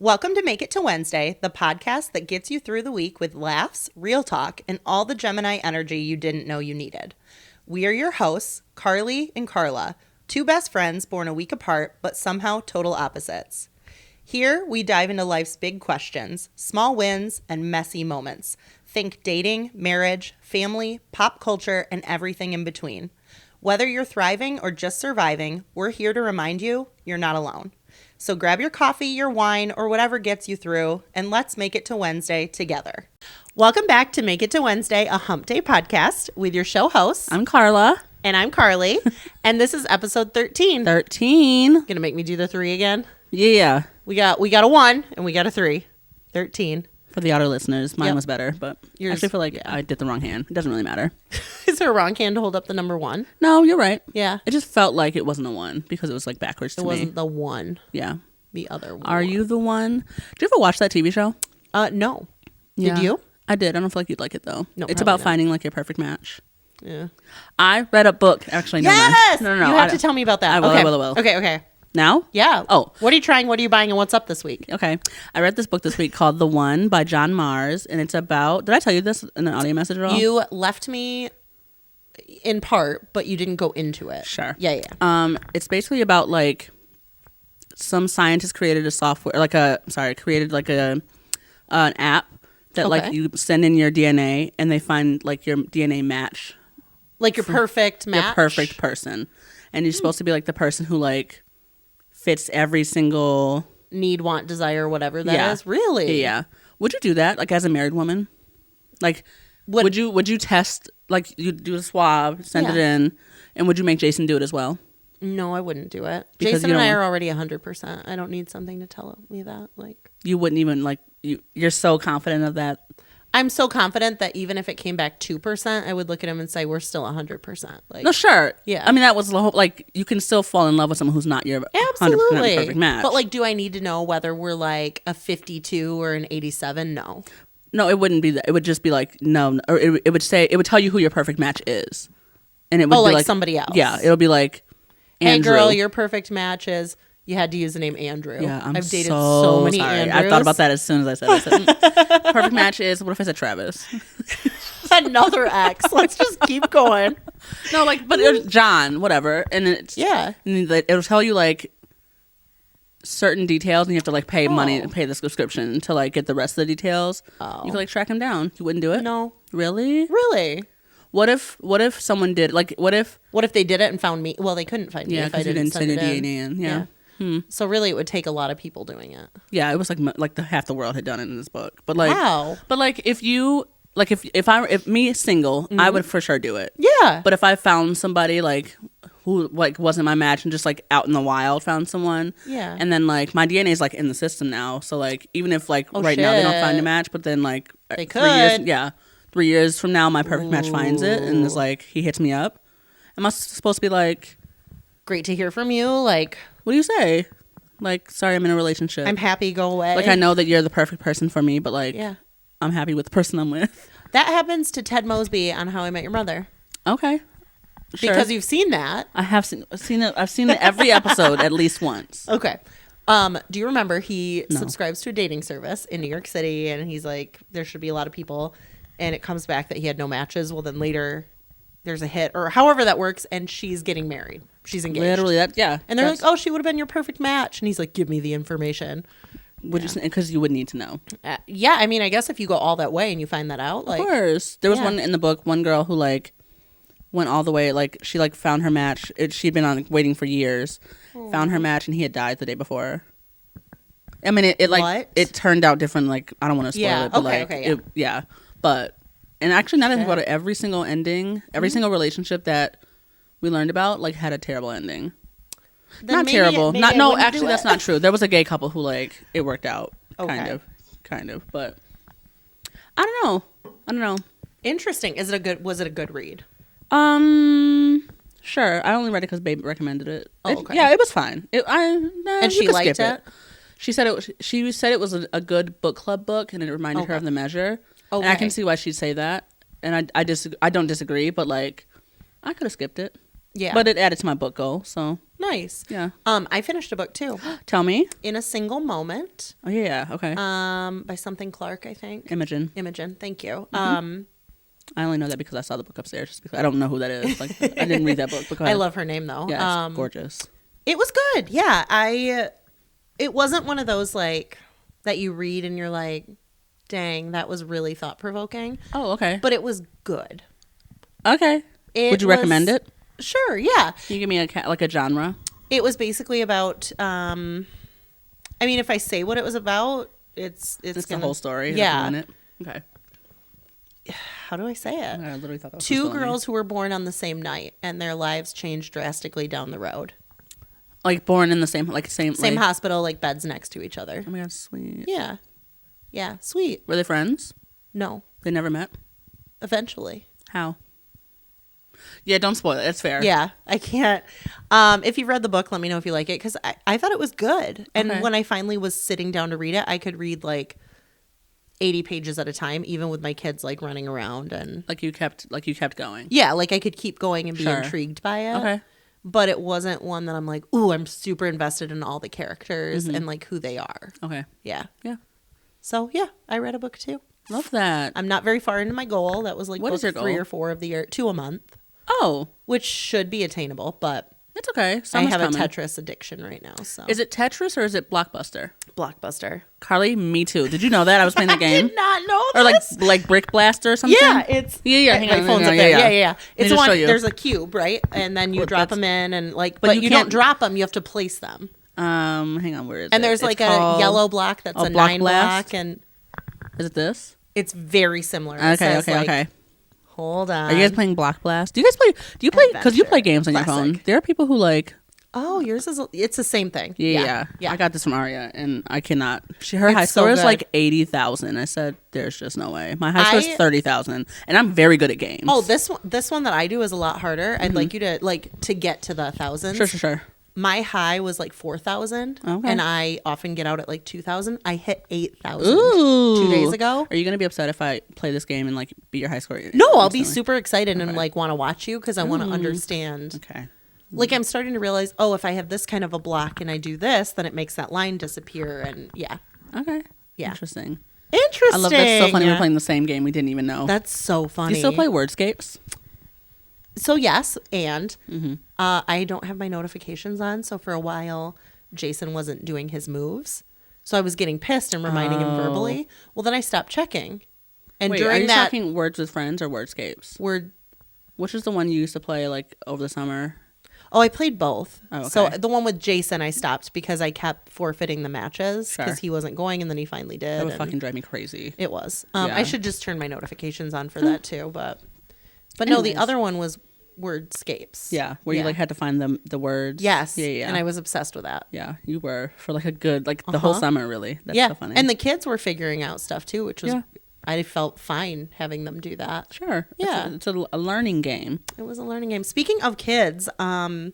Welcome to Make It to Wednesday, the podcast that gets you through the week with laughs, real talk, and all the Gemini energy you didn't know you needed. We are your hosts, Carly and Karla, two best friends born a week apart, but somehow total opposites. Here, we dive into life's big questions, small wins, and messy moments. Think dating, marriage, family, pop culture, and everything in between. Whether you're thriving or just surviving, we're here to remind you you're not alone. So grab your coffee, your wine, or whatever gets you through, and let's make it to Wednesday together. Welcome back to Make It to Wednesday, a hump day podcast with your show hosts. I'm Karla. And I'm Carly. And this is episode 13. 13. Gonna make me do the 3 again? Yeah. We got a 1 and we got a 3. 13. For the auto listeners, mine Yep. was better, but Yours, I actually feel like I did the wrong hand. It doesn't really matter. Is there a wrong hand to hold up the number 1? No, you're right. Yeah. It just felt like it wasn't a 1 because it was like backwards to It me. wasn't the 1. Yeah. The other one. Are you the one? Did you ever watch that TV show? No. Yeah. Did you? I did. I don't feel like you'd like it though. No, It's probably about not. finding like your perfect match. Yeah. I read a book. Actually, no. Yes! No. You have to tell me about that. I will, Okay. I will. Okay. Now? Yeah. Oh. What are you trying? What are you buying? And what's up this week? Okay. I read this book this week called The One by John Mars, and it's about. Did I tell you this in an audio message at all? You left me in part, but you didn't go into it. Sure. Yeah. It's basically about like some scientist created a software, created like an app that like Okay. you send in your DNA and they find like your DNA match, Like your perfect match. your perfect person, and you're supposed to be like the person who like fits every single Need, want, desire, whatever that is. Yeah. Really? Yeah. Would you do that like as a married woman? Like, would you test like you do a swab, send it Yeah. in, and would you make Jason do it as well? No, I wouldn't do it. Because Jason you and I don't- are already 100%. I don't need something to tell me that. Like, You wouldn't even like you're so confident of that. I'm so confident that even if it came back 2%, I would look at him and say, we're still 100%. Like, No, sure. Yeah. I mean, that was the whole, like, you can still fall in love with someone who's not your 100% absolutely. perfect match. But like, do I need to know whether we're like a 52 or an 87? No. No, it wouldn't be that. It would just be like, no, or it would say, it would tell you who your perfect match is. And it would be like somebody else. Yeah, it'll be like, Andrew. Hey girl, your perfect match is, you had to use the name Andrew. Yeah, I've dated so many sorry. Andrews. I thought about that as soon as I said it. Perfect match is, what if I said Travis? Another ex. Let's just keep going. No, like, but it's John, whatever. And it's, Yeah. and it'll tell you like certain details and you have to like pay money, Oh. pay the subscription to like get the rest of the details. Oh. You could like track him down. You wouldn't do it? No. Really? Really? What if someone did like what if they did it and found me? Well, they couldn't find me if I because you didn't didn't send your it in. DNA in. Yeah. So really, it would take a lot of people doing it. Yeah, it was like the half the world had done it in this book. But like Wow. But like if you like if me single, I would for sure do it. Yeah. But if I found somebody like who like wasn't my match and just like out in the wild found someone. Yeah. And then like my DNA is like in the system now. So like even if like Oh, right now they don't find a shit. match, but then like They 3 years, could. yeah. 3 years from now my perfect match finds it and is like he hits me up. Am I supposed to be like, Great to hear from you. Like, what do you say? Like, sorry, I'm in a relationship. I'm happy. Go away. Like, I know that you're the perfect person for me, but like, Yeah. I'm happy with the person I'm with. That happens to Ted Mosby on How I Met Your Mother. Okay. Sure. Because you've seen that. I have seen it. I've seen it every episode at least once. Okay. Do you remember he subscribes to a dating service in New York City and he's like, there should be a lot of people, and it comes back that he had no matches. Well, then later there's a hit or however that works, and she's getting married. She's engaged. Literally, that yeah. And they're like, oh, she would have been your perfect match. And he's like, give me the information. would you? Because you would need to know. Yeah, I mean, I guess if you go all that way and you find that out, like, Of course, there was yeah. one in the book. One girl who like went all the way. Like she like found her match. She'd been on like, waiting for years. Found her match, and he had died the day before. I mean, it like What? it turned out different. Like I don't want to spoil Yeah, it, but okay, like okay, yeah. yeah. But and actually, now that I think Shit. about it, every single ending, every single relationship that we learned about, like had a terrible ending. then Not maybe- terrible. maybe Not I no. wouldn't Actually, do that's it. not true. There was a gay couple who like it worked out. Okay. Kind of. But I don't know. Interesting. Was it a good read? Sure. I only read it because Babe recommended it. Oh, okay. Yeah, it was fine. And you she could liked skip it? She said it was a good book club book, and it reminded her Okay. of The Measure. And I Okay. can see why she'd say that. And I don't disagree, but like I could have skipped it. Yeah. But it added to my book goal, so Nice. Yeah. I finished a book too. Tell me. In a Single Moment. Oh yeah. Okay. By something Clark, I think. Imogen. Thank you. I only know that because I saw the book upstairs. Just because I don't know who that is. Like I didn't read that book. Because I love her name though. Yeah, it's gorgeous. It was good. Yeah, it wasn't one of those like that you read and you're like, dang, that was really thought provoking. Oh, okay. But it was good. Okay. Would you recommend it? Sure. Yeah. Can you give me a genre? It was basically about. I mean, if I say what it was about, it's the whole story. Yeah. Okay. How do I say it? I literally thought that was two girls who were born on the same night, and their lives changed drastically down the road. Like born in the same hospital, like beds next to each other. Oh my god, sweet. Yeah, sweet. Were they friends? No. They never met? Eventually. How? Yeah, don't spoil it. It's fair. Yeah, I can't. If you've read the book, let me know if you like it, because I thought it was good. And when I finally was sitting down to read it, I could read like 80 pages at a time, even with my kids like running around and like you kept going. Yeah, like I could keep going and be intrigued by it. Okay. But it wasn't one that I'm like, ooh, I'm super invested in all the characters and like who they are. Okay. Yeah. Yeah. So yeah, I read a book too. Love that. I'm not very far into my goal. That was like what book is your goal? 3 or 4 of the year, 2 a month. Oh, which should be attainable, but it's okay. I have a Tetris addiction right now. So is it Tetris or is it Blockbuster? Blockbuster. Carly, me too. Did you know that I was playing that game? I did not know this. Or like Brick Blaster or something? Yeah, it's Hang my on, phone's hang up on, there. Yeah. It's one. There's a cube, right? And then you drop them in, and like, but you don't drop them. You have to place them. Hang on, where is it? And there's like a yellow block that's a 9 block, and is it this? It's very similar. Okay. Hold on. Are you guys playing Block Blast? Do you play because you play games on your phone? There are people who like. Oh, yours is. It's the same thing. Yeah. I got this from Aria, and I cannot. Her high score is like 80,000. I said, "There's just no way." My high score is 30,000, and I'm very good at games. Oh, this one that I do is a lot harder. I'd like you to get to the thousands. Sure. My high was like 4,000, and I often get out at like 2,000. I hit 8,000 2 days ago. Are you gonna be upset if I play this game and like beat your high score? No, I'll be super excited and like want to watch you because I want to understand. Okay. Like I'm starting to realize, oh, if I have this kind of a block and I do this, then it makes that line disappear, and Okay. Yeah. Interesting. I love that. It's so funny we're playing the same game we didn't even know. That's so funny. Do you still play Wordscapes? So yes, and I don't have my notifications on. So for a while, Jason wasn't doing his moves. So I was getting pissed and reminding him verbally. Well, then I stopped checking. And wait, during are you that, talking Words with Friends or Wordscapes? Which is the one you used to play like over the summer? Oh, I played both. Oh, okay. So the one with Jason, I stopped because I kept forfeiting the matches because he wasn't going, and then he finally did. That would fucking drive me crazy. It was. I should just turn my notifications on for that too, but no, the other one was Wordscapes. Yeah, where you like had to find the words. Yes. Yeah. And I was obsessed with that. Yeah, you were for like a good the whole summer really. That's so funny. And the kids were figuring out stuff too, which was I felt fine having them do that. Sure. Yeah. It's a learning game. It was a learning game. Speaking of kids, I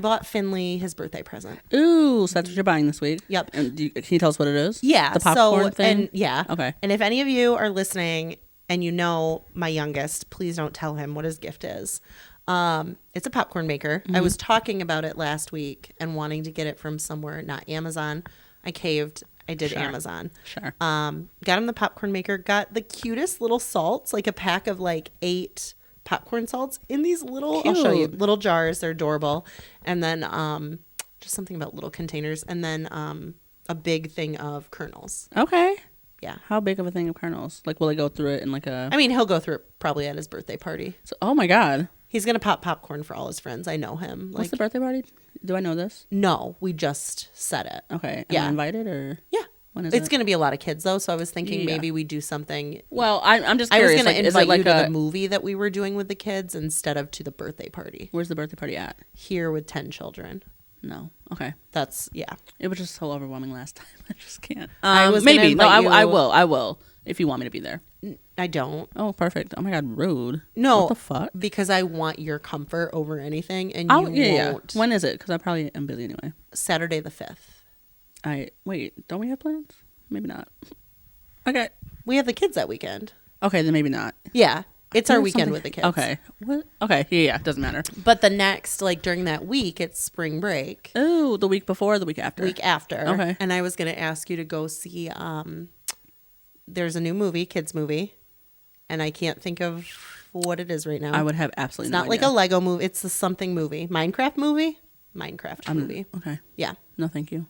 bought Finley his birthday present. Ooh, so that's what you're buying this week? Yep. And can you tell us what it is? Yeah. The popcorn thing? Okay. And if any of you are listening and you know my youngest, please don't tell him what his gift is. It's a popcorn maker. I was talking about it last week and wanting to get it from somewhere, not Amazon. I caved. I did Amazon. Sure. Got him the popcorn maker. Got the cutest little salts, like a pack of like 8 popcorn salts in these little, I'll show you, little jars. They're adorable. And then just something about little containers. And then a big thing of kernels. Okay. Yeah. How big of a thing of kernels? Like, will it go through it in like a... I mean, he'll go through it probably at his birthday party. So, oh my God. He's going to pop popcorn for all his friends. I know him. What's the birthday party? Do I know this? No, we just said it. Okay. Am I invited or? Yeah. When is it? It's going to be a lot of kids though, so I was thinking maybe we do something. Well, I'm just curious. I was going to invite like you to the movie that we were doing with the kids instead of to the birthday party. Where's the birthday party at? Here with 10 children. No. Okay. That's, yeah. It was just so overwhelming last time. I just can't. I was maybe. No, I will. I will. If you want me to be there. I don't. Oh, perfect. Oh my God, rude. No. What the fuck? Because I want your comfort over anything, and you won't. Yeah. When is it? Because I probably am busy anyway. Saturday the 5th. Wait, don't we have plans? Maybe not. Okay. We have the kids that weekend. Okay, then maybe not. Yeah. It's our weekend with the kids. Okay. What? Okay. Yeah. Doesn't matter. But the next, like during that week, it's spring break. Oh, the week before or the week after? Week after. Okay. And I was going to ask you to go see, there's a new movie, kids movie. And I can't think of what it is right now. I would have absolutely no idea. It's not like a Lego movie. It's a something movie. Minecraft movie? Minecraft movie. Okay. Yeah. No, thank you.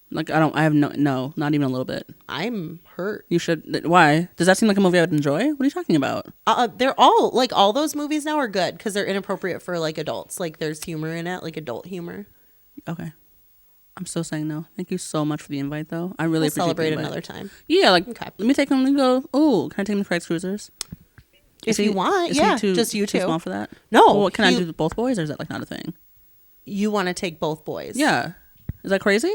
Like, I have no, not even a little bit. I'm hurt. You should. Why? Does that seem like a movie I would enjoy? What are you talking about? They're all those movies now are good because they're inappropriate for like adults. Like there's humor in it, like adult humor. Okay. I'm still saying no. Thank you so much for the invite, though. I really appreciate celebrate the invite. another time. Yeah, like, okay. Let me take them and go, oh, can I take them to Craig's Cruisers? If you want, is yeah. He just you too two. Small for that? No. Well, can I do both boys, or is that like not a thing? You want to take both boys? Yeah. Is that crazy?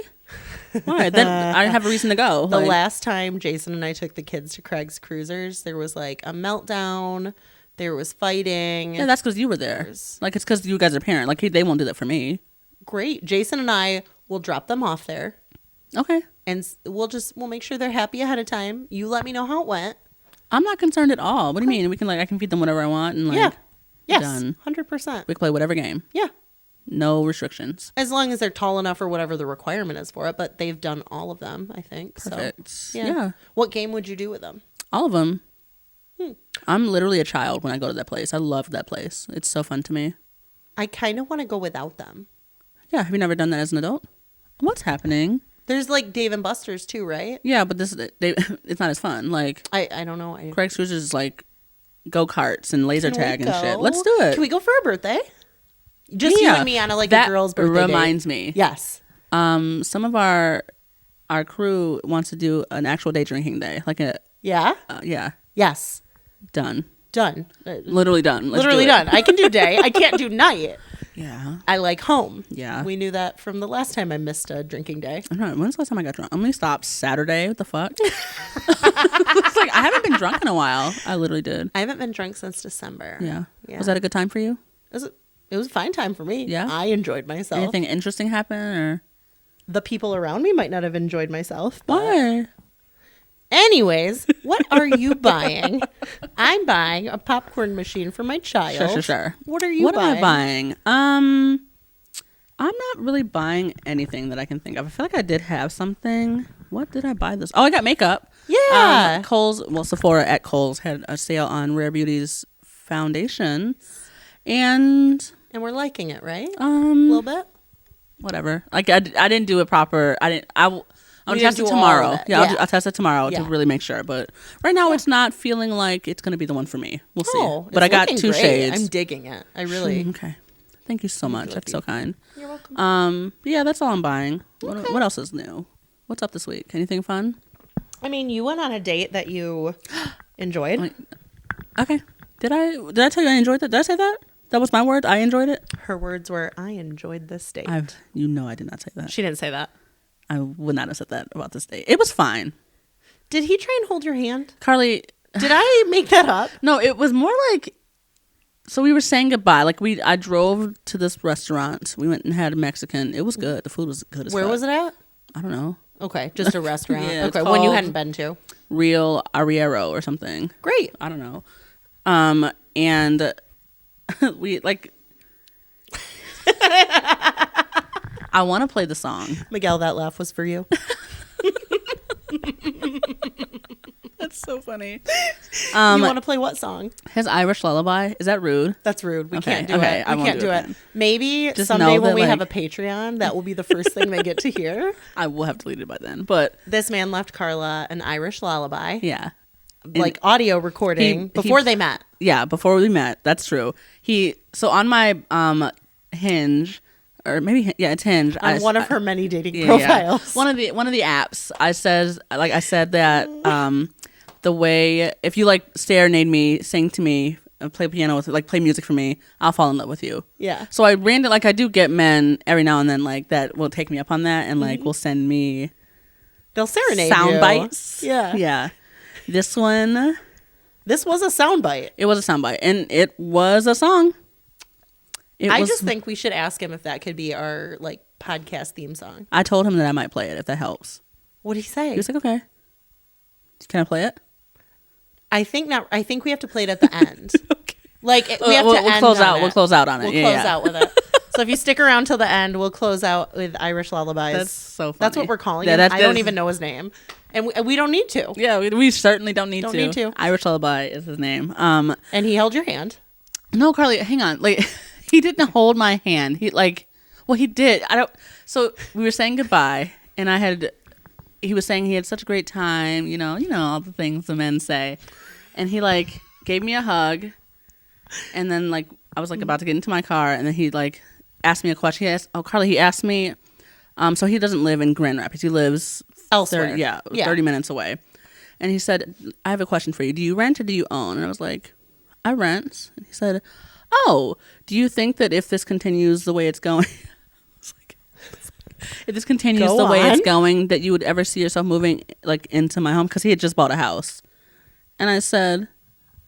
Why? Then I have a reason to go. The last time Jason and I took the kids to Craig's Cruisers, there was like a meltdown. There was fighting. Yeah, that's because you were there. Like, it's because you guys are parent. Like, they won't do that for me. Great. Jason and I will drop them off there. Okay. And we'll make sure they're happy ahead of time. You let me know how it went. I'm not concerned at all. What do you mean? We can I can feed them whatever I want and yeah. Yes. Done. 100%. We can play whatever game. Yeah. No restrictions. As long as they're tall enough or whatever the requirement is for it. But they've done all of them, I think. Perfect. So, yeah. What game would you do with them? All of them. I'm literally a child when I go to that place. I love that place. It's so fun to me. I kind of want to go without them. Yeah. Have you never done that as an adult? What's happening? There's like Dave and Buster's too, right? Yeah, but it's not as fun. Like, I don't know. Craig's Cruisers is like go-karts and laser tag and shit. Let's do it. Can we go for a birthday? Just you and me on a girl's birthday That reminds me. Yes. Some of our crew wants to do an actual day drinking day. Like a... Yeah? Yeah. Yes. Done. Literally done. Let's literally done. I can do day. I can't do night. Yeah. I like home. Yeah. We knew that from the last time I missed a drinking day. I don't know. When's the last time I got drunk? I'm going to stop Saturday. What the fuck? It's like, I haven't been drunk in a while. I literally did. I haven't been drunk since December. Yeah. Was that a good time for you? It was a fine time for me. Yeah. I enjoyed myself. Anything interesting happen or? The people around me might not have enjoyed myself. Why? Anyways, what are you buying? I'm buying a popcorn machine for my child. Sure. What are you buying? What am I buying? I'm not really buying anything that I can think of. I feel like I did have something. What did I buy this? Oh, I got makeup. Yeah. Sephora at Kohl's had a sale on Rare Beauty's foundation. And we're liking it, right? A little bit. Whatever. Like I didn't do it proper. I'll test it tomorrow. Yeah. I'll test it tomorrow to really make sure. But right now, it's not feeling like it's going to be the one for me. We'll see. But I got 2 shades. I'm digging it. I really. Okay. Thank you so much. That's so kind. You're welcome. Yeah, that's all I'm buying. Okay. What else is new? What's up this week? Anything fun? I mean, you went on a date that you enjoyed. Okay. Did I tell you I enjoyed it? Did I say that? That was my word? I enjoyed it? Her words were, I enjoyed this date. I did not say that. She didn't say that. I would not have said that about this date. It was fine. Did he try and hold your hand? Carly. Did I make that up? No, it was more like, so we were saying goodbye. Like I drove to this restaurant. We went and had a Mexican. It was good. The food was good as fuck. Where was it at? I don't know. Okay, just a restaurant. Yeah, okay, one you hadn't been to. Real Arriero or something. Great. I don't know. And we like... I want to play the song. Miguel, that laugh was for you. That's so funny. You want to play what song? His Irish Lullaby. Is that rude? That's rude. We can't do it. We can't do it. Maybe just someday when we have a Patreon, that will be the first thing they get to hear. I will have deleted by then. But this man left Carla an Irish lullaby. Yeah. Like audio recording before they met. Yeah, before we met. That's true. So on my Hinge, or maybe it's Hinge. On one of her many dating profiles. Yeah. One of the apps. I said that the way if you like serenade me, sing to me, play piano with play music for me, I'll fall in love with you. Yeah. So I ran it like I do get men every now and then like that will take me up on that and like will send me. They'll serenade sound you. bites. Yeah. Yeah. This one. This was a soundbite. It was a soundbite, and it was a song. I just think we should ask him if that could be our like podcast theme song. I told him that I might play it if that helps. What did he say? He was like, "Okay, can I play it?" I think not. I think we have to play it at the end. Okay. Like we have to end close out. it. We'll close out on it. We'll close out with it. So if you stick around till the end, we'll close out with Irish Lullabies. That's so funny. That's what we're calling him. I don't even know his name. And we don't need to. Yeah, we certainly don't need Need to. Irish Lullaby is his name. And he held your hand. No, Carly, hang on. Like, he didn't hold my hand. He did. So we were saying goodbye, and he was saying he had such a great time, you know, all the things the men say. And he like gave me a hug, and then like I was like about to get into my car, and then he like asked me a question. Carly, he asked me, so he doesn't live in Grand Rapids. He lives elsewhere. 30 minutes away. And he said, I have a question for you. Do you rent or do you own? And I was like, I rent. And he said, oh, do you think that if this continues the way it's going, if this continues the way it's going, that you would ever see yourself moving like into my home? Because he had just bought a house. And I said,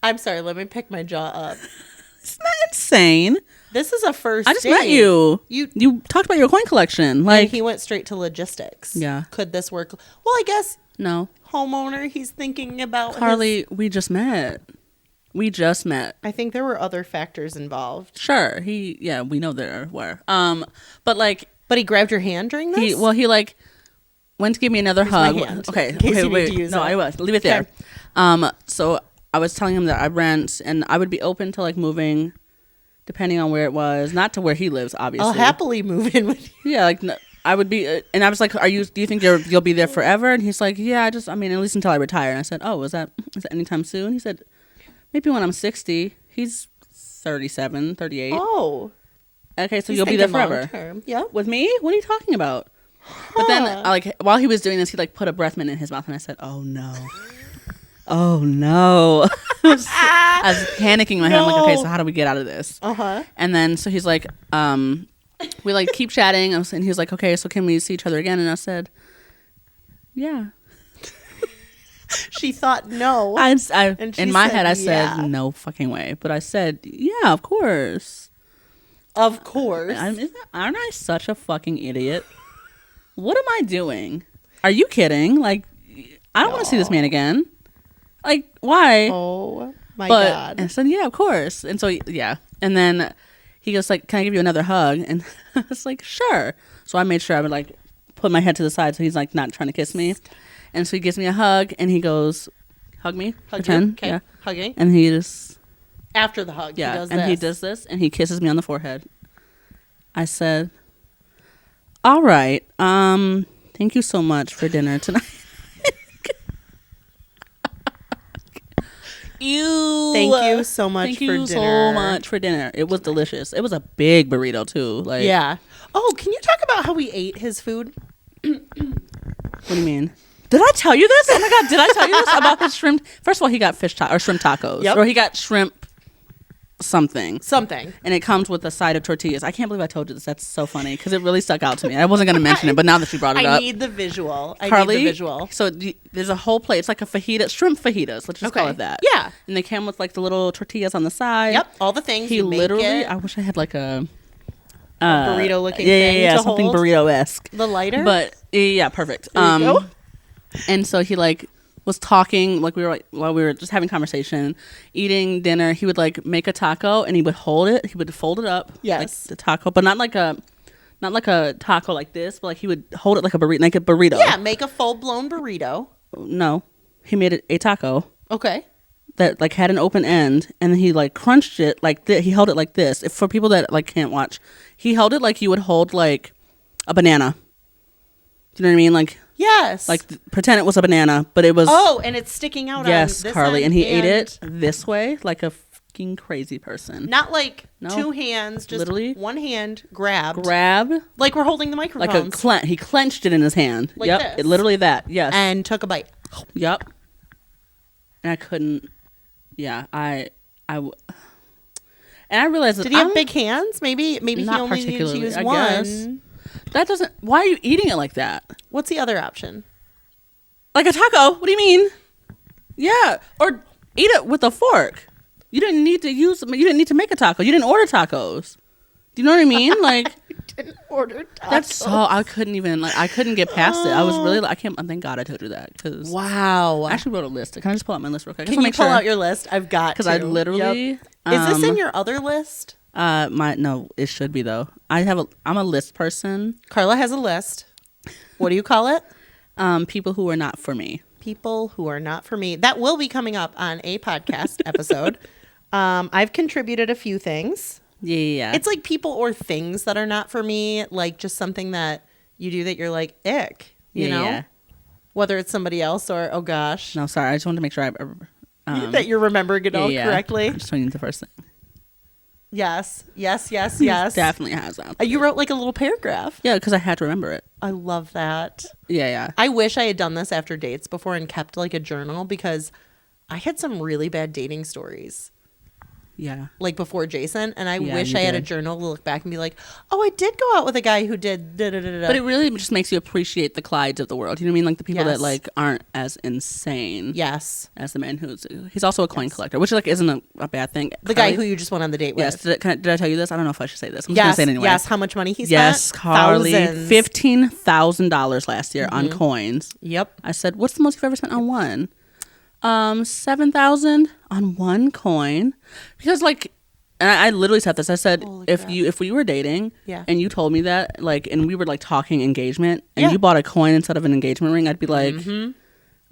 I'm sorry, let me pick my jaw up. It's not insane. This is a first I just met you. You talked about your coin collection. Like, and he went straight to logistics. Yeah. Could this work? Well, I guess no. Homeowner, he's thinking about Carly, we just met. I think there were other factors involved. Sure. We know there were. But he grabbed your hand during this? He like went to give me another hug. Okay. Wait. No, I was. Leave it there. So I was telling him that I rent and I would be open to like moving depending on where it was, not to where he lives, obviously. I'll happily move in with you. Yeah, like I would be, and I was like, do you think you'll be there forever? And he's like, yeah, at least until I retire. And I said, oh, is that anytime soon? He said, maybe when I'm 60. He's 37, 38. Oh. Okay, so you'll be there forever. Yeah. With me? What are you talking about? But then, like, while he was doing this, he like put a breath mint in his mouth, and I said, "Oh no, oh no!" I was panicking in my head. I'm like, "Okay, so how do we get out of this?" And then so he's like, we like keep chatting, and he was like, "Okay, so can we see each other again?" And I said, "Yeah." She thought no. In my head, I said, "No fucking way," but I said, "Yeah, of course." Of course. Aren't I such a fucking idiot? What am I doing? Are you kidding? Like, I don't want to see this man again. Like, why? Oh, my God. And I said, yeah, of course. And so, yeah. And then he goes, like, can I give you another hug? And I was like, sure. So I made sure I would, like, put my head to the side so he's, like, not trying to kiss me. And so he gives me a hug, and he goes, hug me. Pretend. Okay. Yeah. Hugging. And he just... After the hug, yeah, he does and this. he does this, and he kisses me on the forehead. I said, all right, thank you so much for dinner tonight. Thank you so much for dinner. Thank you so much for dinner. It was delicious. It was a big burrito, too. Like, yeah. Oh, can you talk about how we ate his food? What do you mean? Did I tell you this? Oh, my God. Did I tell you this about his shrimp? First of all, he got shrimp tacos. Yep. Or he got shrimp something. And it comes with a side of tortillas. I can't believe I told you this. That's so funny because it really stuck out to me. I wasn't going to mention it, but now that you brought it up. I need the visual. Carly, so there's a whole plate. It's like a fajita, shrimp fajitas. Let's just call it that. Yeah. And they came with like the little tortillas on the side. Yep. All the things. He literally, I wish I had like a burrito looking thing. Yeah, to something hold. burrito-esque. The lighter? But yeah, perfect. There you go. And so he like was talking, like while we were just having conversation, eating dinner, he would like make a taco and he would hold it. He would fold it up. Yes. Like the taco, but not like a taco like this, but like he would hold it like a burrito. Yeah, make a full-blown burrito. No. He made it a taco. Okay. That like had an open end, and then he like crunched it like this. He held it like this. If for people that like can't watch, he held it like you would hold like a banana. Do you know what I mean? Like, yes. Like pretend it was a banana, but it was. Oh, and it's sticking out. Yes, on this Carly, end, and he ate it this way like a fucking crazy person. Not like two hands, just literally one hand grab, like we're holding the microphones. Like he clenched it in his hand. Like yep, this. Literally that. Yes, and took a bite. Yep. And I couldn't. Yeah, and I realized that did he have big hands? Maybe he not only needed to use I one. Guess. That doesn't. Why are you eating it like that? What's the other option? Like a taco? What do you mean? Yeah, or eat it with a fork. You didn't need to make a taco. You didn't order tacos. Do you know what I mean? Like, I didn't order tacos. That's so, I couldn't get past it. I was really, thank God I told you that. Cause wow. I actually wrote a list. Can I just pull out my list real quick? Can you pull out your list? I've got to. Because I literally. Yep. Is this in your other list? No, it should be though. I'm a list person. Karla has a list. What do you call it? People who are not for me. People who are not for me. That will be coming up on a podcast episode. I've contributed a few things. Yeah. It's like people or things that are not for me, like just something that you do that you're like, ick, you know? Yeah. Whether it's somebody else or, oh gosh. No, sorry. I just wanted to make sure that you're remembering it all correctly. I'm just telling you the first thing. Yes. Definitely has that. You wrote like a little paragraph. Yeah, because I had to remember it. I love that. Yeah. I wish I had done this after dates before and kept like a journal because I had some really bad dating stories. Yeah. Like before Jason. And I wish I had a journal to look back and be like, oh, I did go out with a guy who did da-da-da-da. But it really just makes you appreciate the Clydes of the world. You know what I mean? Like the people that like aren't as insane. Yes. As the man he's also a coin collector, which like isn't a bad thing. The guy who you just went on the date with. Yes. Did I tell you this? I don't know if I should say this. I'm just going to say it anyway. Yes. How much money he spent? Yes, Carly. $15,000 last year on coins. Yep. I said, what's the most you've ever spent on one? $7,000 on one coin. Because like, and I literally said this. I said, if we were dating and you told me that, like, and we were like talking engagement and you bought a coin instead of an engagement ring, I'd be like,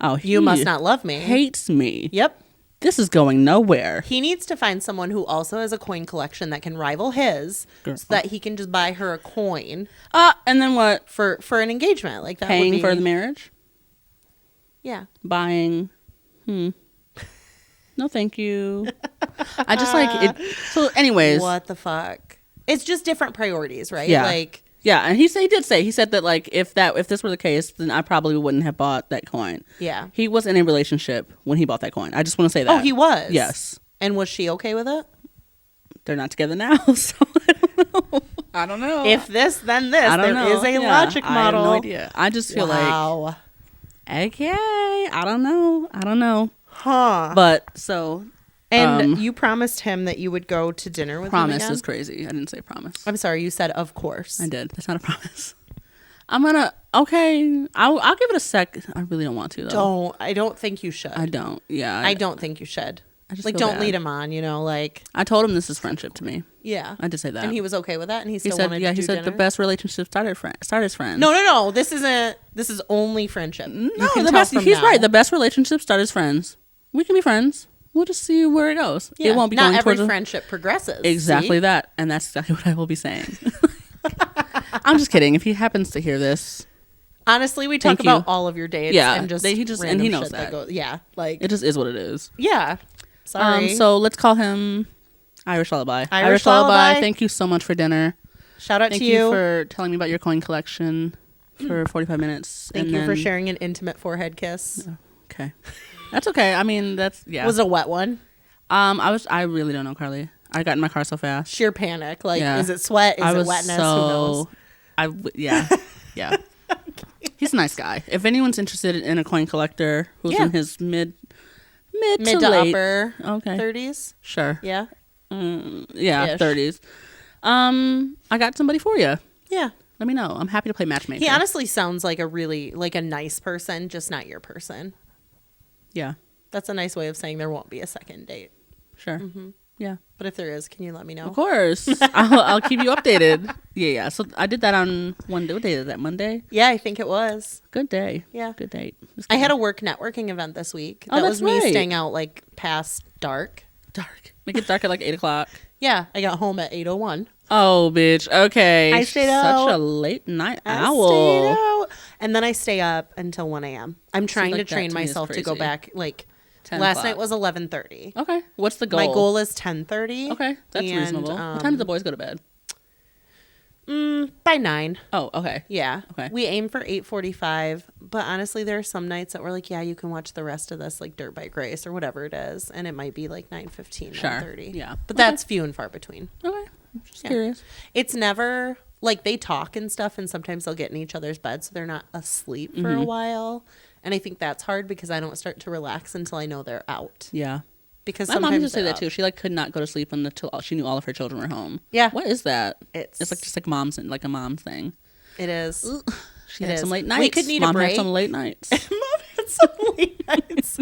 oh, you must not love me. Hates me. Yep. This is going nowhere. He needs to find someone who also has a coin collection that can rival his so that he can just buy her a coin. And then what? For an engagement. Like that. Paying for the marriage? Yeah. Buying. No, thank you. I just like it. So anyways. What the fuck? It's just different priorities, right? Yeah. Like. Yeah. And he said that like, if this were the case, then I probably wouldn't have bought that coin. Yeah. He was in a relationship when he bought that coin. I just want to say that. Oh, he was? Yes. And was she okay with it? They're not together now, so I don't know. If this, then this. There is a logic model. I have no idea. I just feel like, okay, I don't know. Huh. But so. And you promised him that you would go to dinner with him again? Promise is crazy. I didn't say promise. I'm sorry. You said of course. I did. That's not a promise. I'm gonna. Okay. I'll give it a sec. I really don't want to though. I don't think you should. I don't. Yeah. I don't think you should. I just like don't lead him on. You know, like. I told him this is friendship to me. Yeah. I did say that. And he was okay with that, and he still said, wanted to do dinner? He said the best relationship start as friends. No. This is only friendship. No, the best. He's right. The best relationship start as friends. We can be friends. We'll just see where it goes. Yeah, it won't be not going every towards friendship progresses. Exactly that, and that's exactly what I will be saying. I'm just kidding. If he happens to hear this, honestly, we talk about all of your dates. Yeah, and just and he knows that. Yeah, like it just is what it is. Yeah. Sorry. So let's call him Irish Lullaby. Irish Lullaby. Thank you so much for dinner. Shout out to you. Thank you for telling me about your coin collection for 45 minutes. Thank you for sharing an intimate forehead kiss. Okay. That's okay. I mean, that's, yeah. Was it a wet one? I really don't know, Carly. I got in my car so fast. Sheer panic. Like, is it sweat? Is it wetness? Who knows? Yeah. He's a nice guy. If anyone's interested in a coin collector who's in his mid to late, upper 30s. Sure. Yeah. Yeah, 30s. I got somebody for you. Yeah. Let me know. I'm happy to play matchmaker. He honestly sounds like a nice person, just not your person. Yeah. That's a nice way of saying there won't be a second date. Sure. Mm-hmm. Yeah. But if there is, can you let me know? Of course. I'll keep you updated. Yeah. So I did that on what day is that? Monday? Yeah, I think it was. Good day. Yeah. Good date. I had a work networking event this week. That was me staying out like past dark. Make it dark at like 8:00. Yeah. I got home at 8:01. Oh, bitch. Okay. I stayed out. Such a late night owl. Stayed out. And then I stay up until 1 a.m. I'm trying to train myself to go back like last night was 11:30. Okay. What's the goal? My goal is 10:30. Okay. That's reasonable. What time do the boys go to bed? By 9. Oh, okay. Yeah. Okay. We aim for 8:45, but honestly, there are some nights that we're like, yeah, you can watch the rest of this like Dirt Bike Race or whatever it is, and it might be like 9:15, 9:30. Yeah. But that's few and far between. Okay. I'm just curious. It's never like they talk and stuff, and sometimes they'll get in each other's beds, so they're not asleep for a while. And I think that's hard because I don't start to relax until I know they're out. Yeah. Because my mom used to say that too. She like could not go to sleep until she knew all of her children were home. Yeah. What is that? It's like just like moms and like a mom thing. It is. She had some late nights. We could need a break. Mom had some late nights. Mom had some late nights.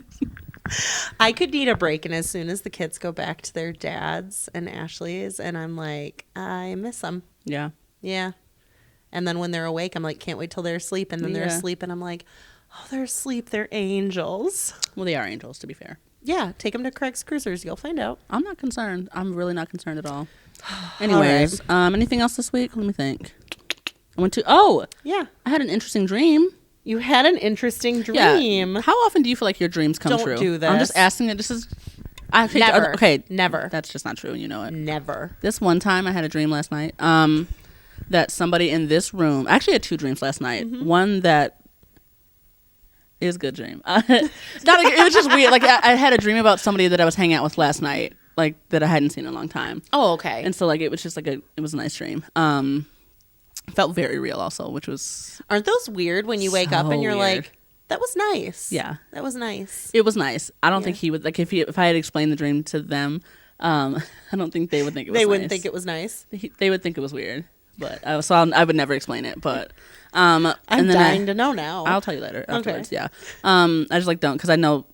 I could need a break, and as soon as the kids go back to their dads and Ashley's, and I'm like, I miss them. Yeah. Yeah. And then when they're awake, I'm like, can't wait till they're asleep. And then they're asleep, and I'm like, oh, they're asleep. They're angels. Well, they are angels, to be fair. Yeah. Take them to Craig's Cruisers. You'll find out. I'm not concerned. I'm really not concerned at all. Anyways, all right. Anything else this week? Let me think. I went to, I had an interesting dream. You had an interesting dream. Yeah. How often do you feel like your dreams come true? Don't do this. I'm just asking it. This is... Never. Okay. Never. That's just not true. You know it. Never. This one time I had a dream last night that somebody in this room... I actually had 2 dreams last night. Mm-hmm. One that is a good dream. It was just weird. Like I had a dream about somebody that I was hanging out with last night, like that I hadn't seen in a long time. Oh, okay. And so like it was just like it was a nice dream. Felt very real also, which was... Aren't those weird when you wake up and you're like, that was nice. Yeah. That was nice. It was nice. I don't think he would... Like, if I had explained the dream to them, I don't think they would think it was nice. They wouldn't think it was nice? They would think it was weird. But I would never explain it. But I'm dying to know now. I'll tell you later afterwards. Okay. Yeah. I just like don't... Because I know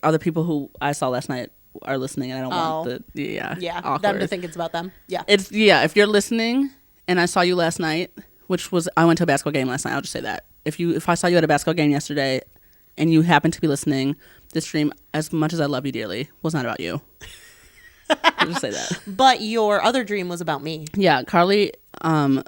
other people who I saw last night are listening, and I don't want the... awkward. Them to think it's about them. Yeah. If you're listening... And I saw you last night, which was... I went to a basketball game last night. I'll just say that. If I saw you at a basketball game yesterday and you happen to be listening, this dream, as much as I love you dearly, was not about you. I'll just say that. But your other dream was about me. Yeah, Carly... every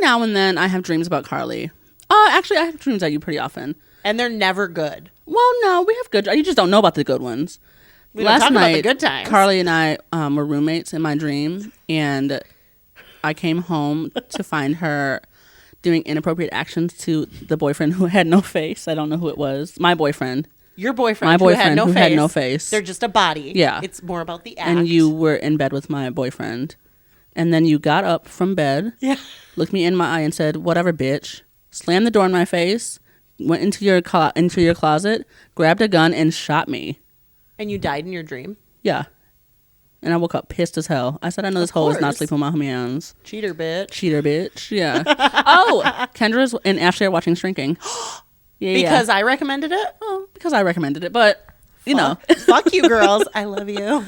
now and then I have dreams about Carly. Actually, I have dreams about you pretty often. And they're never good. Well, no, we have good... You just don't know about the good ones. Last night, about the good times. Carly and I were roommates in my dream, and... I came home to find her doing inappropriate actions to the boyfriend who had no face. I don't know who it was. My boyfriend. Your boyfriend. My boyfriend who had no face. They're just a body. Yeah. It's more about the act. And you were in bed with my boyfriend. And then you got up from bed. Yeah. Looked me in my eye and said, "Whatever, bitch." Slammed the door in my face. Went into your closet. Grabbed a gun and shot me. And you died in your dream? Yeah. And I woke up pissed as hell. I said, I know this hoe is not sleeping with my hands. Cheater bitch. Cheater bitch, yeah. Kendra's and Ashley are watching Shrinking. Because I recommended it? Oh, because I recommended it, but, you know. Fuck you, girls. I love you.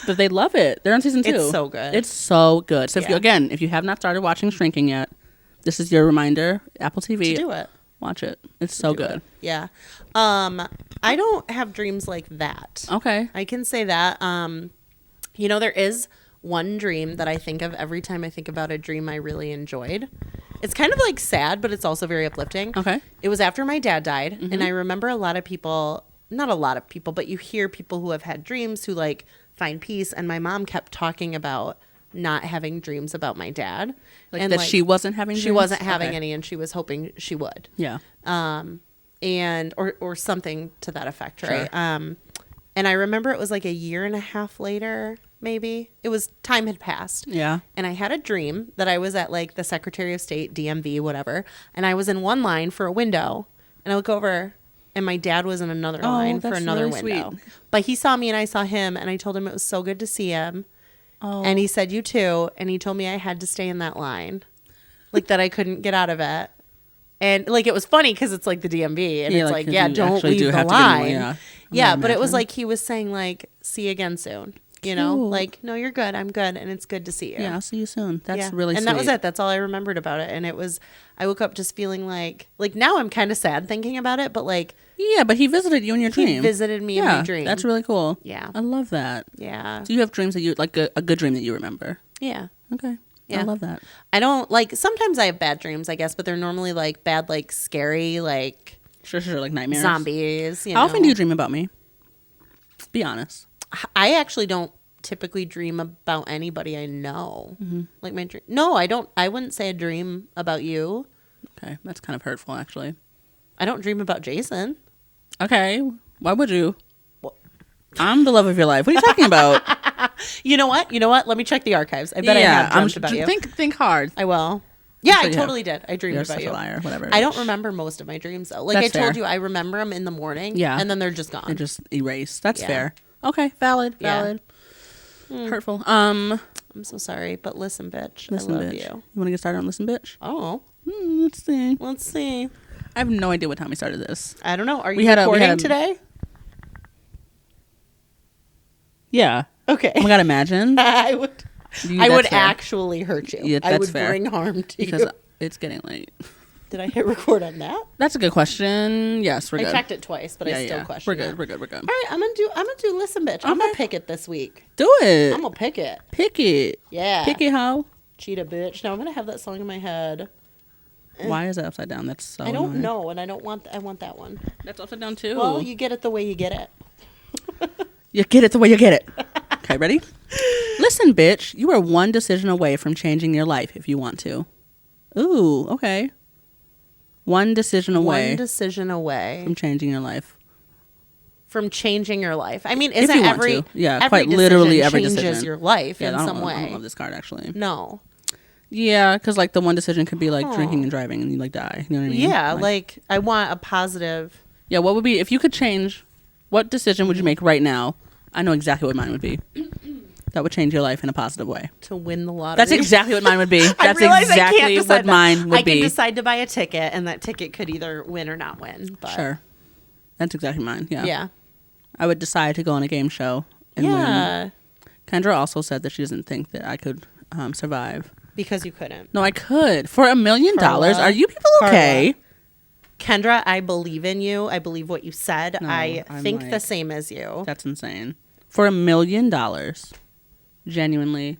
But they love it. They're on season 2. It's so good. It's so good. So, if you have not started watching Shrinking yet, this is your reminder. Apple TV. To do it. Watch it. It's so good. It. Yeah. I don't have dreams like that. Okay. I can say that. You know, there is one dream that I think of every time I think about a dream I really enjoyed. It's kind of like sad, but it's also very uplifting. Okay. It was after my dad died. Mm-hmm. And I remember not a lot of people, but you hear people who have had dreams who like find peace. And my mom kept talking about not having dreams about my dad. And that she wasn't having dreams? She wasn't having any, and she was hoping she would. Yeah. And or something to that effect, right? Sure. And I remember it was like a year and a half later, maybe. Time had passed. Yeah. And I had a dream that I was at like the Secretary of State, DMV, whatever. And I was in one line for a window. And I look over and my dad was in another line for another window. Sweet. But he saw me and I saw him. And I told him it was so good to see him. Oh. And he said, you too. And he told me I had to stay in that line. Like that I couldn't get out of it. And like it was funny because it's like the DMV. And it's like, don't leave the line. Yeah, but it was like he was saying, like, see you again soon. You know? Like, no, you're good. I'm good. And it's good to see you. Yeah, I'll see you soon. That's really sweet. And that was it. That's all I remembered about it. And it was, I woke up just feeling like now I'm kind of sad thinking about it, but like. Yeah, but he visited you in your dream. He visited me in my dream. That's really cool. Yeah. I love that. Yeah. Do you have dreams that you, like a good dream that you remember? Yeah. Okay. Yeah. I love that. I don't, like, sometimes I have bad dreams, I guess, but they're normally like bad, like scary, like. Sure, like nightmares. Zombies, How often do you dream about me? Be honest. I actually don't typically dream about anybody I know. Mm-hmm. Like my dream. No, I don't. I wouldn't say a dream about you. Okay. That's kind of hurtful, actually. I don't dream about Jason. Okay. Why would you? Well, I'm the love of your life. What are you talking about? You know what? Let me check the archives. I bet I have dreamt about you. Think hard. I will. Yeah, I totally did. I dreamed about you. Liar, whatever. I don't remember most of my dreams though. Like I told you, I remember them in the morning. Yeah. And then they're just gone. They're just erased. That's fair. Okay, valid. Hurtful. I'm so sorry, but listen, bitch. Listen, I love bitch. you. You want to get started on Listen, Bitch? Oh. Let's see. I have no idea what time we started this. I don't know. Are you recording today? Yeah. Okay. Oh my God, imagine. I would actually hurt you. Yeah, that's I would fair. bring harm to because you. It's getting late. Did I hit record on that? That's a good question. Yes, we're good. I checked it twice, but I still question it. We're good. All right, I'm gonna do Listen, Bitch. I'm gonna pick it this week. Do it. I'm gonna pick it. Pick it. Yeah. Pick it, how? Cheetah bitch. Now I'm gonna have that song in my head. Why is it upside down? That's so I don't annoying. know, and I want that one. That's upside down too. Well, you get it the way you get it. You get it the way you get it. Okay, ready? Listen, bitch. You are one decision away from changing your life if you want to. Ooh, okay. One decision away. From changing your life. I mean, isn't every quite literally every changes decision your life in some way? I don't love this card actually. No. Yeah, because like the one decision could be like drinking and driving and you like die. You know what I mean? Yeah, like I want a positive. Yeah, what would be if you could change? What decision would you make right now? I know exactly what mine would be. That would change your life in a positive way. To win the lottery. That's exactly what mine would be. That's exactly what mine would be. I can decide to buy a ticket, and that ticket could either win or not win. But. Sure. That's exactly mine. Yeah. Yeah. I would decide to go on a game show and win. Kendra also said that she doesn't think that I could survive. Because you couldn't. No, I could. For $1 million. Are you people okay? Kendra, I believe in you. I believe what you said. No, I think the same as you. That's insane. For $1 million. Genuinely.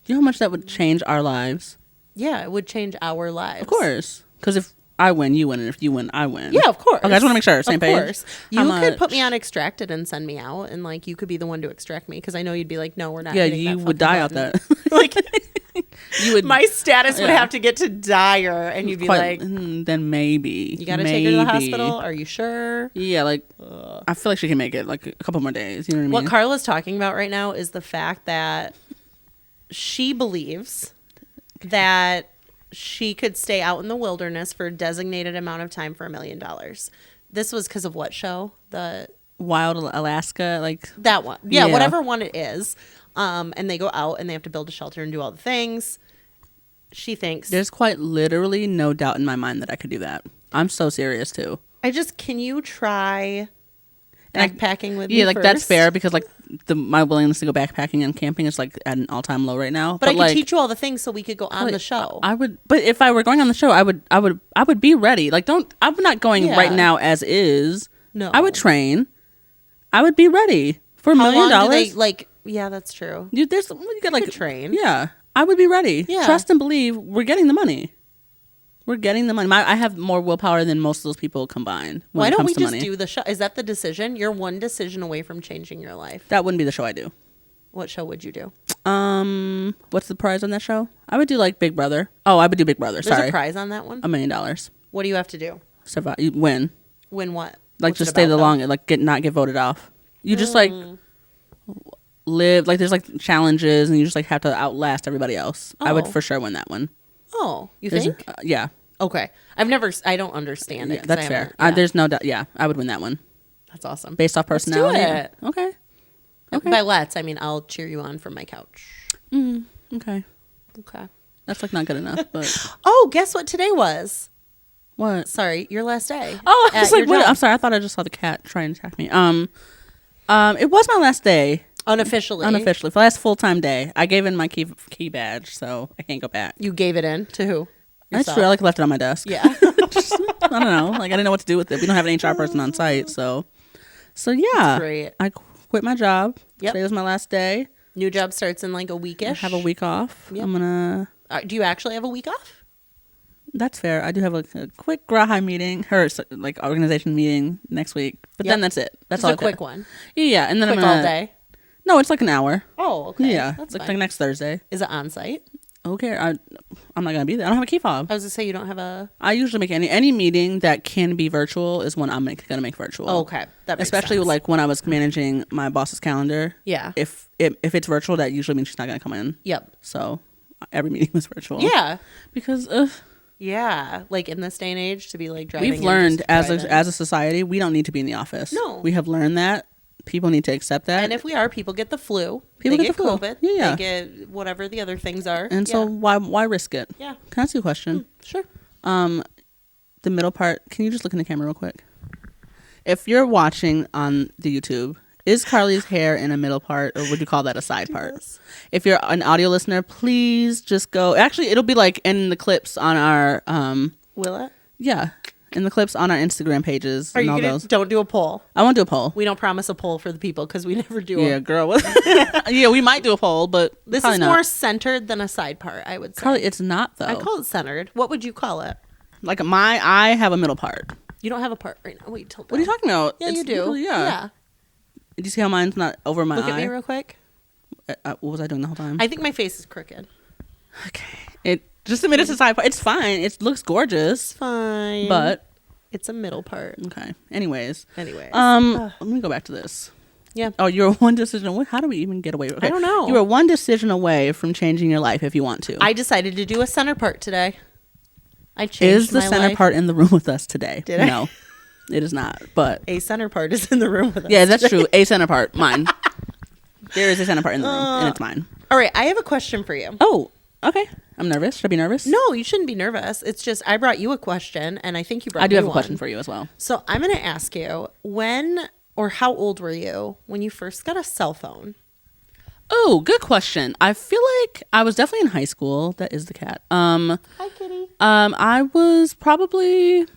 Do you know how much that would change our lives? Yeah, it would change our lives. Of course. Because if I win, you win. And if you win, I win. Yeah, of course. Okay, I just want to make sure. Same page. Of course. You could put me on extracted and send me out. And like you could be the one to extract me. Because I know you'd be like, no, we're not. Yeah, you would die out that. Like, you would. My status would have to get to dire. And you'd be like. Then maybe. You got to take her to the hospital? Are you sure? Yeah, like. I feel like she can make it like a couple more days. You know what I mean? What Carla's talking about right now is the fact that she believes that she could stay out in the wilderness for a designated amount of time for $1 million. This was because of what show? The Wild Alaska, like that one. Yeah, whatever one it is. And they go out and they have to build a shelter and do all the things. She thinks there's quite literally no doubt in my mind that I could do that. I'm so serious too. Can you try backpacking with me? Yeah, like first? That's fair because like my willingness to go backpacking and camping is like at an all-time low right now. But I could teach you all the things so we could go on the show. I would, but if I were going on the show, I would be ready. Like I'm not going right now as is. No, I would train. I would be ready for $1 million. Yeah, that's true. You got like train. Yeah, I would be ready. Yeah. Trust and believe. We're getting the money. I have more willpower than most of those people combined. Why don't we just do the show? Is that the decision? You're one decision away from changing your life. That wouldn't be the show I do. What show would you do? What's the prize on that show? I would do like Big Brother. Oh, I would do Big Brother. There's a prize on that one? $1 million. What do you have to do? Survive. You win. Win what? Like What's just stay the long, like not get voted off. You just like live, like there's like challenges and you just like have to outlast everybody else. I would for sure win that one. Oh, you think? Yeah. Okay. I don't understand it. Yeah, that's fair. There's no doubt. Yeah, I would win that one. That's awesome. Based off personality. Let's do it. Okay. By let's, I mean I'll cheer you on from my couch. Okay. That's like not good enough, but. Oh, guess what today was? What? Sorry, your last day. Oh, I was like, what? I'm sorry. I thought I just saw the cat trying to attack me. It was my last day. Unofficially. For the last full-time day. I gave in my key badge, so I can't go back. You gave it in to who? Yourself? That's true. I left it on my desk. Yeah. I don't know. Like I didn't know what to do with it. We don't have an HR person on site, so yeah. That's great. I quit my job. Yep. Today was my last day. New job starts in like a weekish. I have a week off. Yep. I'm gonna. Do you actually have a week off? That's fair. I do have a quick Graha meeting, like organization meeting next week. But then that's it. That's just all. A quick one. Yeah, and then quick I'm gonna, all day. No, it's like an hour. Oh, okay. Yeah, that's like next Thursday. Is it on site? Okay, I'm not gonna be there. I don't have a key fob. I was gonna say you don't have a. I usually make any meeting that can be virtual is one I'm gonna make virtual. Oh, okay, that makes especially sense. Like when I was managing my boss's calendar. Yeah. If it's virtual, that usually means she's not gonna come in. Yep. So every meeting was virtual. Yeah. Because. Yeah, like in this day and age, to be like driving. We've learned as a society, we don't need to be in the office. No. We have learned that people need to accept that. And if we are, people get the flu. People get the flu. COVID. Yeah. They get whatever the other things are. And so why risk it? Yeah. Can I ask you a question? Sure. The middle part, can you just look in the camera real quick? If you're watching on the YouTube, is Carly's hair in a middle part, or would you call that a side part? If you're an audio listener, please just go. Actually, it'll be like in the clips on our... Will it? Yeah. In the clips on our Instagram pages. Are you gonna, don't do a poll. I won't do a poll. We don't promise a poll for the people because we never do Yeah, girl. Yeah, we might do a poll, but this is more centered than a side part, I would say. Carly, it's not, though. I call it centered. What would you call it? Like I have a middle part. You don't have a part right now. Wait, till what are you talking about? Yeah, you do. Yeah. Do you see how mine's not over my eye? Look at me real quick. What was I doing the whole time? I think my face is crooked. Okay. Just admit it's a side part. It's fine. It looks gorgeous. It's fine. But it's a middle part. Okay. Anyways. Let me go back to this. Yeah. Oh, you're one decision away. How do we even get away with it? I don't know. You are one decision away from changing your life if you want to. I decided to do a center part today. I changed Is the center part in the room with us today? Did I? No, it is not. But a center part is in the room with us. Yeah, that's true. A center part, mine. There is a center part in the room, and it's mine. All right, I have a question for you. Oh, okay. I'm nervous. Should I be nervous? No, you shouldn't be nervous. It's just I brought you a question, and I think you brought me one. I do have a question for you as well. So I'm going to ask you, when or how old were you when you first got a cell phone? Oh, good question. I feel like I was definitely in high school. That is the cat. Hi, kitty. I was probably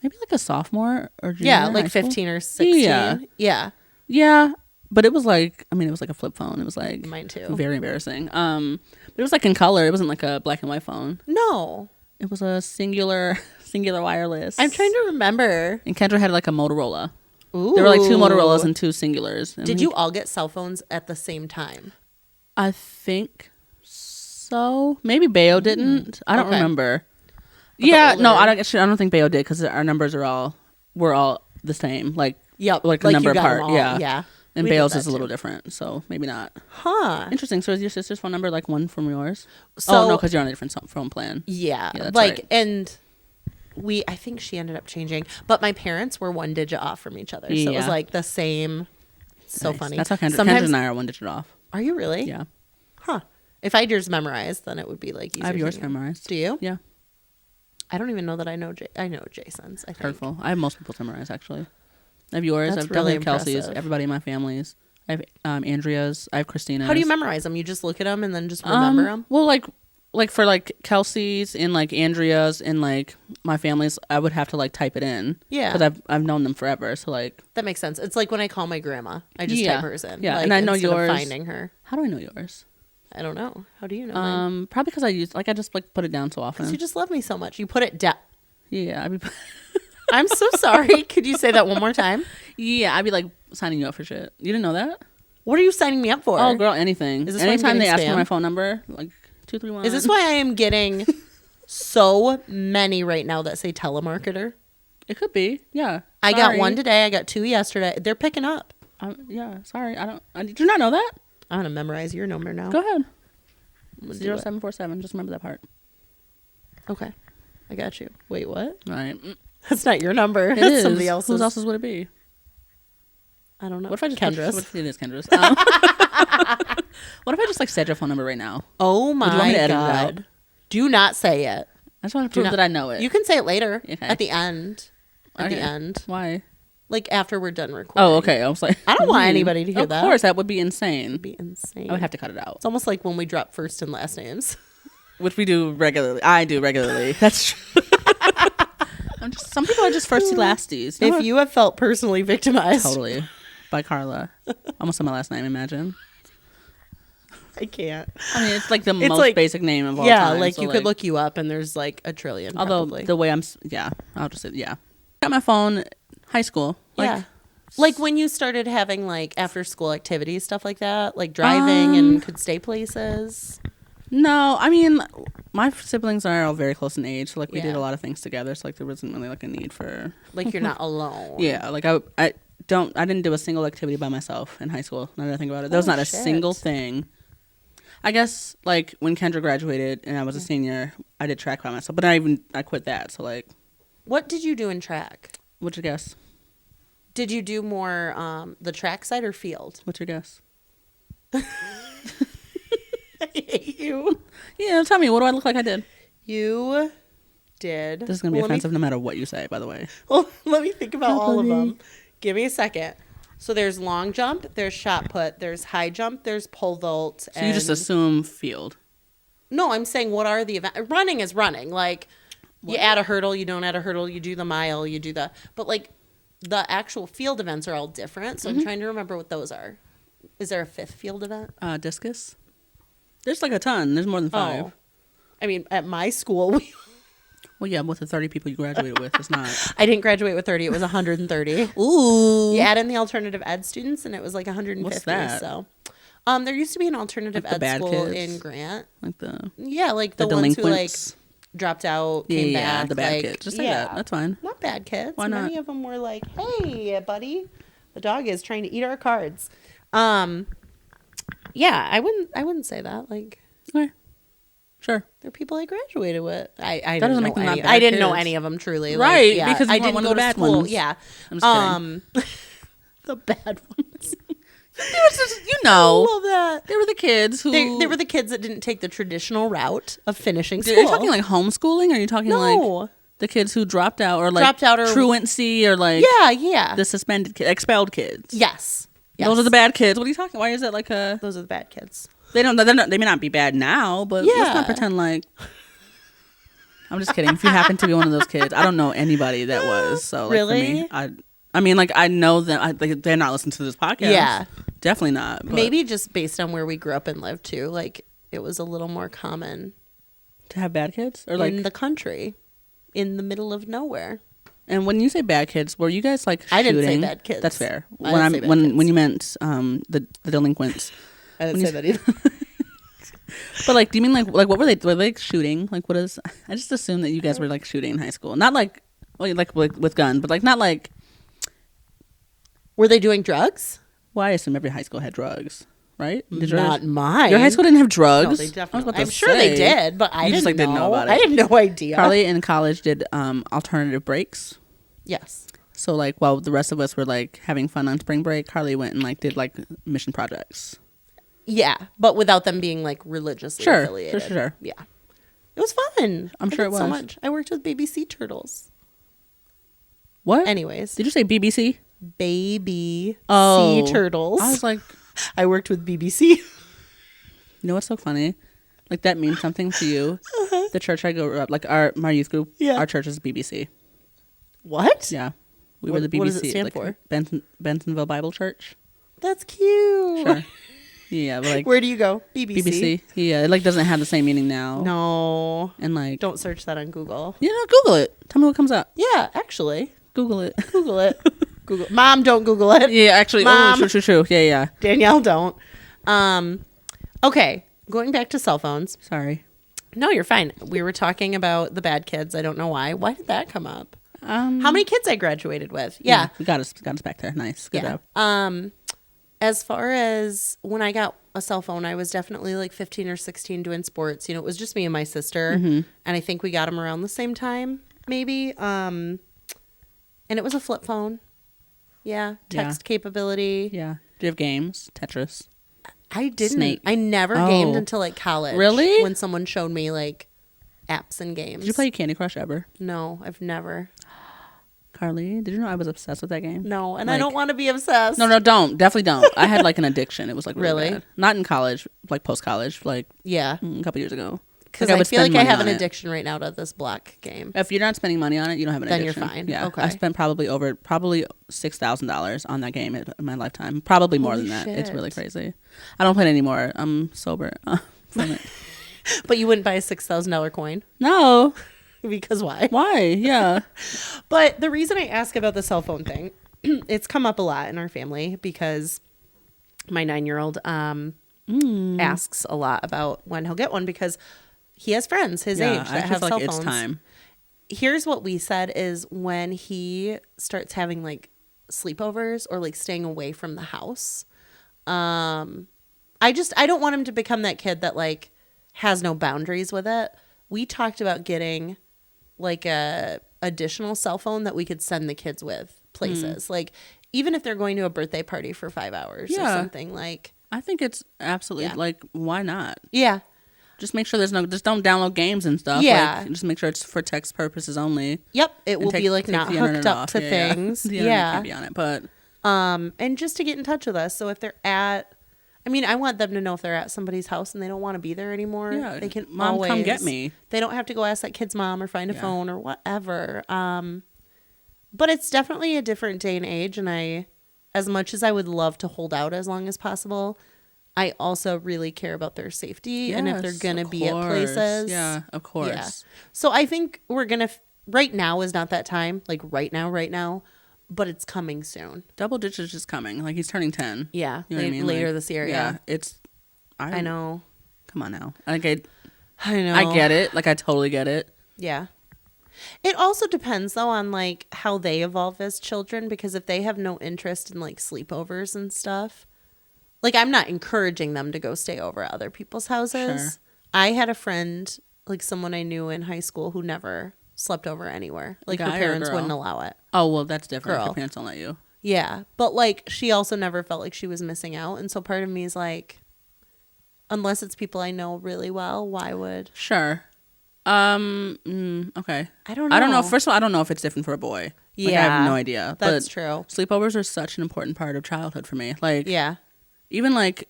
maybe like a sophomore or junior. Yeah, like 15 or 16. Yeah. But it was like, it was like a flip phone. It was like mine too. Very embarrassing. But it was like in color. It wasn't like a black and white phone. No. It was a singular wireless. I'm trying to remember. And Kendra had like a Motorola. Ooh. There were like 2 Motorola's and 2 singulars. Did you all get cell phones at the same time? I think so. Maybe Bayo didn't. I don't remember. But I don't think Bayo did because our numbers were all the same. Like like the number apart. Yeah. And Bayo's is a little different, so maybe not. Huh. Interesting. So is your sister's phone number like one from yours? So, no, because you're on a different phone plan. Yeah that's right. And I think she ended up changing, but my parents were 1 digit off from each other. So it was like the same. It's so funny. That's how Kendra and I are 1 digit off. Are you really? Yeah. Huh. If I had yours memorized, then it would be like easier. I have yours memorized. Do you? Yeah. I don't even know that I know Jason's. I think. Hurtful. I have most people's memorized actually. I have yours. That's I really have Kelsey's. Everybody in my family's. I have Andrea's. I have Christina's. How do you memorize them? You just look at them and then just remember them? Well, like for like Kelsey's and like Andrea's and like my family's, I would have to like type it in. Yeah. Because I've known them forever. So like. That makes sense. It's like when I call my grandma, I just type hers in. Yeah. And I know yours. Finding her. How do I know yours? I don't know. How do you know mine? Probably because I just like put it down so often. You just love me so much. You put it down. Yeah. I'm so sorry. Could you say that one more time? Yeah. I'd be like signing you up for shit. You didn't know that? What are you signing me up for? Oh, girl, anything. Is this anytime they ask for my phone number, like 231. Is this why I am getting so many right now that say telemarketer? It could be. Yeah. I got 1 today. I got 2 yesterday. They're picking up. Yeah. Sorry. Did you not know that? I'm going to memorize your number now. Go ahead. 0747. Just remember that part. Okay. I got you. Wait, what? All right. That's not your number. It is. Somebody else's. Whose else's would it be? I don't know. What if I just Kendra's? What if it is Kendra's? What if I just like said your phone number right now? Oh my Would you want me to edit God. it out? Do not say it. I just want to prove that I know it. You can say it later. Okay. At the end. At the end. Why? Like after we're done recording. Oh, okay. I was like, I don't want anybody to hear that. Of course, that would be insane. It'd be insane. I would have to cut it out. It's almost like when we drop first and last names. Which we do regularly. I do regularly. That's true. Some people are just firsty lasties. If you have felt personally victimized. Totally. By Carla. Almost said my last name, imagine. I can't. I mean, it's like the most basic name of all time. Yeah, like you could look you up and there's like a trillion. Although probably. the way I'll just say, yeah. Got my phone, high school. Like when you started having like after school activities, stuff like that, like driving and could stay places. No, I mean, my siblings are all very close in age, so like we did a lot of things together. So like there wasn't really like a need for like you're not alone. Yeah, like I didn't do a single activity by myself in high school. Now that I think about it, there was not a single thing. I guess like when Kendra graduated and I was a senior, I did track by myself, but I quit that. So like, what did you do in track? What'd you guess? Did you do more the track side or field? What's your guess? I hate you. Yeah, tell me. What do I look like I did? You did. This is going to be offensive no matter what you say, by the way. Well, let me think about all of them. Give me a second. So there's long jump, there's shot put, there's high jump, there's pole vault. So you just assume field. No, I'm saying what are the events? Running is running. Like you add a hurdle, you don't add a hurdle, you do the mile, you do the... But like the actual field events are all different. So I'm trying to remember what those are. Is there a fifth field event? Discus. There's like a ton. There's more than 5. Oh. I mean, at my school... Well, yeah, with the 30 people you graduated with, it's not. I didn't graduate with 30. It was 130. Ooh. You add in the alternative ed students, and it was like 150. What's that? So, there used to be an alternative like ed school kids. in Grant. Like the like the ones who like dropped out, came back. The bad like, kids. Just say that. That's fine. Not bad kids. Why not? Many of them were like, "Hey, buddy, the dog is trying to eat our cards." Yeah, I wouldn't say that. Like, okay. Sure. They're people I graduated with. I that doesn't make them not bad I didn't know kids. any of them truly. Right, like, yeah, because I didn't go to bad school. Ones. Yeah. I'm just kidding. The bad ones. I love that. They were the kids who... They were the kids that didn't take the traditional route of finishing school. Are you talking like homeschooling? Or are you talking like the kids who dropped out or like truancy or like... Yeah. The suspended, expelled kids? Yes. Those are the bad kids. What are you talking... Why is that like a... Those are the bad kids. They may not be bad now, but let's not pretend like... I'm just kidding. If you happen to be one of those kids, I don't know anybody that was. So like, really? For me, I mean, like I know them. They're not listening to this podcast. Yeah, definitely not. But maybe just based on where we grew up and lived too. Like it was a little more common to have bad kids, or like in the country, in the middle of nowhere. And when you say bad kids, were you guys like shooting? I didn't say bad kids. That's fair. When you meant the delinquents. I didn't say that either. But like, do you mean like what were they? Were they like shooting? Like, what is? I just assumed that you guys were like shooting in high school, not like with guns, but like not like. Were they doing drugs? Well, I assume every high school had drugs, right? Not mine. Your high school didn't have drugs. No, they definitely. I'm sure they did, but I didn't know about it. I had no idea. Carly in college did alternative breaks. Yes. So like, while the rest of us were like having fun on spring break, Carly went and like did like mission projects. Yeah, but without them being like religiously affiliated. Sure. Yeah, it was fun. I'm sure it was so much. I worked with baby sea turtles. What? Anyways, did you say BBC? Baby sea turtles. I was like, I worked with BBC. You know what's so funny? Like that means something to you. Uh-huh. The church I grew up, like my youth group. Yeah. Our church is BBC. What? Yeah, we were the BBC. What does it stand for? Bensonville Bible Church. That's cute. Sure. Yeah, but like where do you go? BBC. Yeah, it like doesn't have the same meaning now. No. And like don't search that on Google. Yeah, no, Google it. Tell me what comes up. Yeah, actually. Google it. Google it. Google. Mom, don't Google it. Yeah, actually. Mom. Oh, true. Yeah. Danielle, don't. Okay, going back to cell phones. Sorry. No, you're fine. We were talking about the bad kids. I don't know why. Why did that come up? How many kids I graduated with? Yeah. We got us back there. Nice. Good job. As far as when I got a cell phone, I was definitely like 15 or 16 doing sports. You know, it was just me and my sister. Mm-hmm. And I think we got them around the same time, maybe. And it was a flip phone. Yeah. Text capability. Yeah. Do you have games? Tetris? I didn't. Snake. I never gamed until like college. Really? When someone showed me like apps and games. Did you play Candy Crush ever? No, I've never. Carly, did you know I was obsessed with that game? No, and like, I don't want to be obsessed. No, don't. Definitely don't. I had like an addiction. It was like really bad. Not in college, like post-college, like a couple years ago. Because I feel like I have an addiction right now to this block game. If you're not spending money on it, you don't have an addiction. Then you're fine. Yeah. Okay. I spent probably $6,000 on that game in my lifetime. Probably more than that. It's really crazy. I don't play it anymore. I'm sober from it. But you wouldn't buy a $6,000 coin? No. Because why? Why? Yeah. But the reason I ask about the cell phone thing, it's come up a lot in our family because my 9-year-old asks a lot about when he'll get one because he has friends his age that have cell phones. It's time. Here's what we said is when he starts having like sleepovers or like staying away from the house, I don't want him to become that kid that like has no boundaries with it. We talked about getting like a additional cell phone that we could send the kids with places. Like even if they're going to a birthday party for 5 hours or something, like I think it's absolutely like, why not? Yeah. Just make sure just don't download games and stuff. Yeah. Like, just make sure it's for text purposes only. Yep. It will be like not hooked up to things. The internet can't be on it, but and just to get in touch with us. So if they're I want them to know if they're at somebody's house and they don't want to be there anymore. Yeah, they can Mom, come get me. They don't have to go ask that kid's mom or find a phone or whatever. But it's definitely a different day and age. And as much as I would love to hold out as long as possible, I also really care about their safety and if they're going to be at places. Yeah, of course. Yeah. So I think we're going to, right now is not that time, like right now. But it's coming soon. Double digits is coming. Like he's turning 10. Yeah. You know what I mean? Later like, this year. Yeah. I know. Come on now. I know. I get it. Like I totally get it. Yeah. It also depends though on like how they evolve as children, because if they have no interest in like sleepovers and stuff, like I'm not encouraging them to go stay over at other people's houses. Sure. I had a friend, like someone I knew in high school, who never slept over anywhere. Like her parents wouldn't allow it. Oh, well, that's different. Girl. Your parents don't let you. Yeah. But like she also never felt like she was missing out. And so part of me is like, unless it's people I know really well, why would? Sure. Okay. I don't know. First of all, I don't know if it's different for a boy. Like, Yeah. I have no idea. That's true. Sleepovers are such an important part of childhood for me. Like, yeah. Even like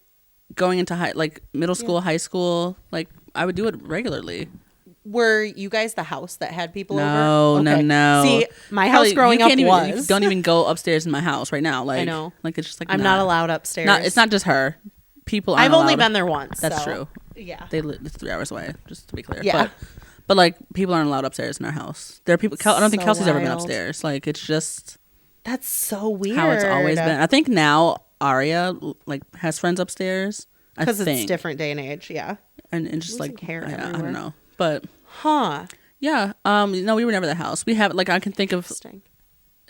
going into middle school, high school, like I would do it regularly. Were you guys the house that had people over? No. See, my house growing up was. You don't even go upstairs in my house right now. Like, I know. Like it's just like I'm not allowed upstairs. It's not just her. People. I've only been there once. That's so. true. Yeah. It's 3 hours away. Just to be clear. Yeah. But like people aren't allowed upstairs in our house. There are people. I don't think Kelsey's ever been upstairs. Like it's just. That's so weird. How it's always been. I think now Aria like has friends upstairs. Because it's different day and age. Yeah. And just like hair I don't know, but. Huh. Yeah. No, we were never at the house. We have like I can think of.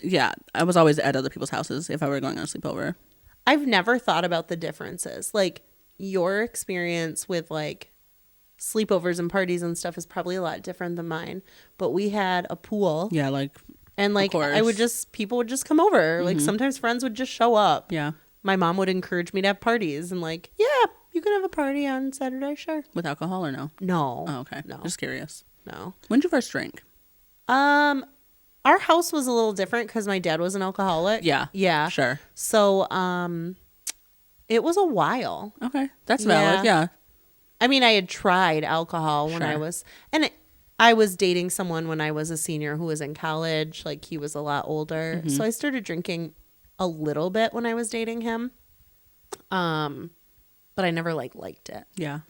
Yeah, I was always at other people's houses if I were going on a sleepover. I've never thought about the differences. Like your experience with like sleepovers and parties and stuff is probably a lot different than mine. But we had a pool. Yeah, like. And like people would just come over. Mm-hmm. Like sometimes friends would just show up. Yeah. My mom would encourage me to have parties and like, yeah, you can have a party on Saturday, sure. With alcohol or no? No. Oh, okay. No. Just curious. No. When did you first drink? Our house was a little different because my dad was an alcoholic. Yeah. Yeah. Sure. So, it was a while. Okay. That's valid. Yeah. I mean, I had tried alcohol when I was, I was dating someone when I was a senior who was in college. Like he was a lot older. Mm-hmm. So I started drinking a little bit when I was dating him. But I never liked it. Yeah.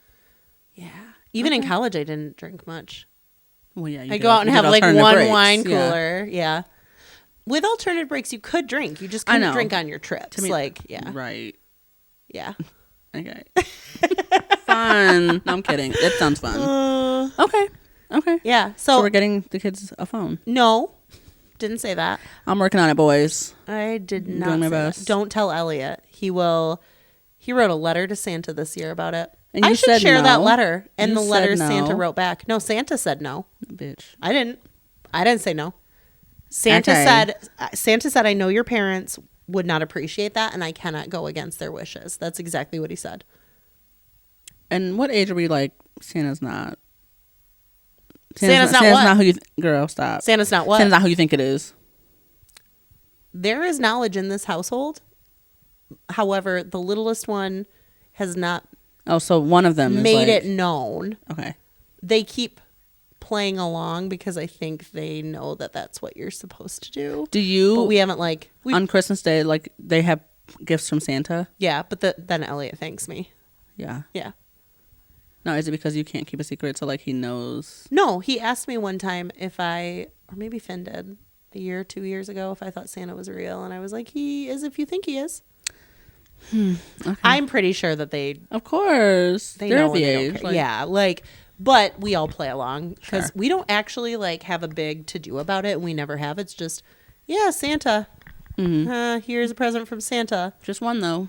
Yeah. Even in college, I didn't drink much. Well, yeah. I go out and have like one wine cooler. Yeah. With alternative breaks, you could drink. You just couldn't drink on your trips. Right. Yeah. Okay. Fun. No, I'm kidding. It sounds fun. Okay. Yeah. So we're getting the kids a phone. No. Didn't say that. I'm working on it, boys. I did not. Doing my best. Don't tell Elliot. He wrote a letter to Santa this year about it. And I should share that letter. And you the letter no. Santa wrote back. No, Santa said no. Bitch. I didn't say no. Santa said, I know your parents would not appreciate that and I cannot go against their wishes. That's exactly what he said. And what age are we like, Santa's not? Santa's not who you girl, stop. Santa's not what? Santa's not who you think it is. There is knowledge in this household. However, the littlest one has not so one of them made it known. Okay. They keep playing along because I think they know that that's what you're supposed to do. Do you? But we haven't on Christmas Day, like they have gifts from Santa? Yeah, but then Elliot thanks me. Yeah. Yeah. No, is it because you can't keep a secret so like he knows? No, he asked me one time or maybe Finn did, 2 years ago, if I thought Santa was real. And I was like, he is if you think he is. Okay. I'm pretty sure that of course, they're the age. But we all play along because we don't actually have a big to do about it. And we never have. It's just, Santa. Mm-hmm. Here's a present from Santa. Just one though.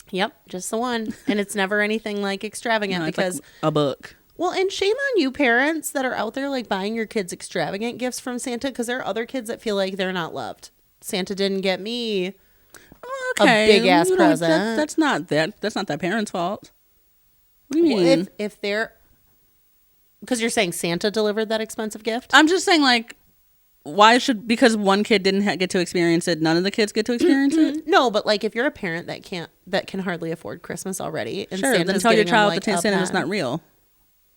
Yep, just the one. And it's never anything extravagant because a book. Well, and shame on you parents that are out there like buying your kids extravagant gifts from Santa, because there are other kids that feel like they're not loved. Santa didn't get me a big ass present. That's not that parent's fault. What do you mean? Well, if they're, because you're saying Santa delivered that expensive gift? I'm just saying, like, because one kid didn't get to experience it, none of the kids get to experience it? No, but like if you're a parent that can hardly afford Christmas already, and sure, Santa's then tell your child like that Santa's not real.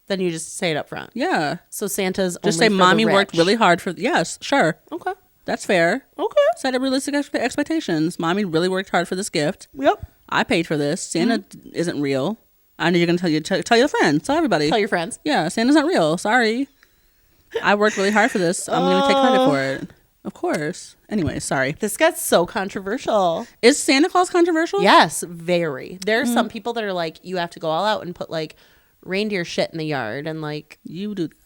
Then you just say it up front. Yeah. So Santa's just only say, for mommy the rich. worked really hard for. Yes, sure. Okay. That's fair. Okay. Set a realistic expectations. Mommy really worked hard for this gift. Yep. I paid for this. Santa isn't real. I know you're going to tell your friends. Tell everybody. Tell your friends. Yeah, Santa's not real. Sorry. I worked really hard for this. I'm going to take credit for it. Of course. Anyway, sorry. This got so controversial. Is Santa Claus controversial? Yes, very. There's some people that are like, you have to go all out and put like reindeer shit in the yard, and like you do that.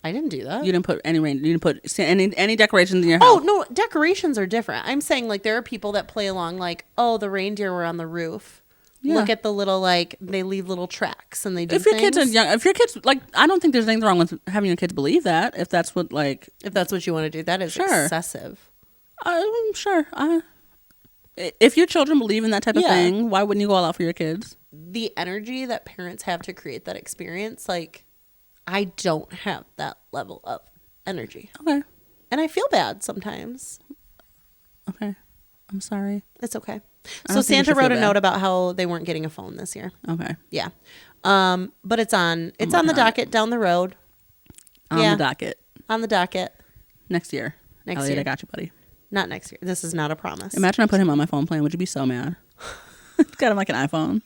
I didn't do that. You didn't put any rain. You didn't put any decorations in your house. Oh no, decorations are different. I'm saying like there are people that play along like, oh, the reindeer were on the roof. Yeah. Look at the little like they leave little tracks and they do. If your things. kids are young, if your kids like, I don't think there's anything wrong with having your kids believe that. If that's what you want to do, that is excessive. Sure. If your children believe in that type of thing, why wouldn't you go all out for your kids? The energy that parents have to create that experience, like, I don't have that level of energy. Okay. And I feel bad sometimes. Okay. I'm sorry. It's okay. So Santa wrote a note about how they weren't getting a phone this year. Okay. Yeah. But it's on the docket down the road. On the docket. On the docket. Next year. Elliot, I got you, buddy. Not next year. This is not a promise. Imagine I put him on my phone plan. Would you be so mad? It's got him like an iPhone.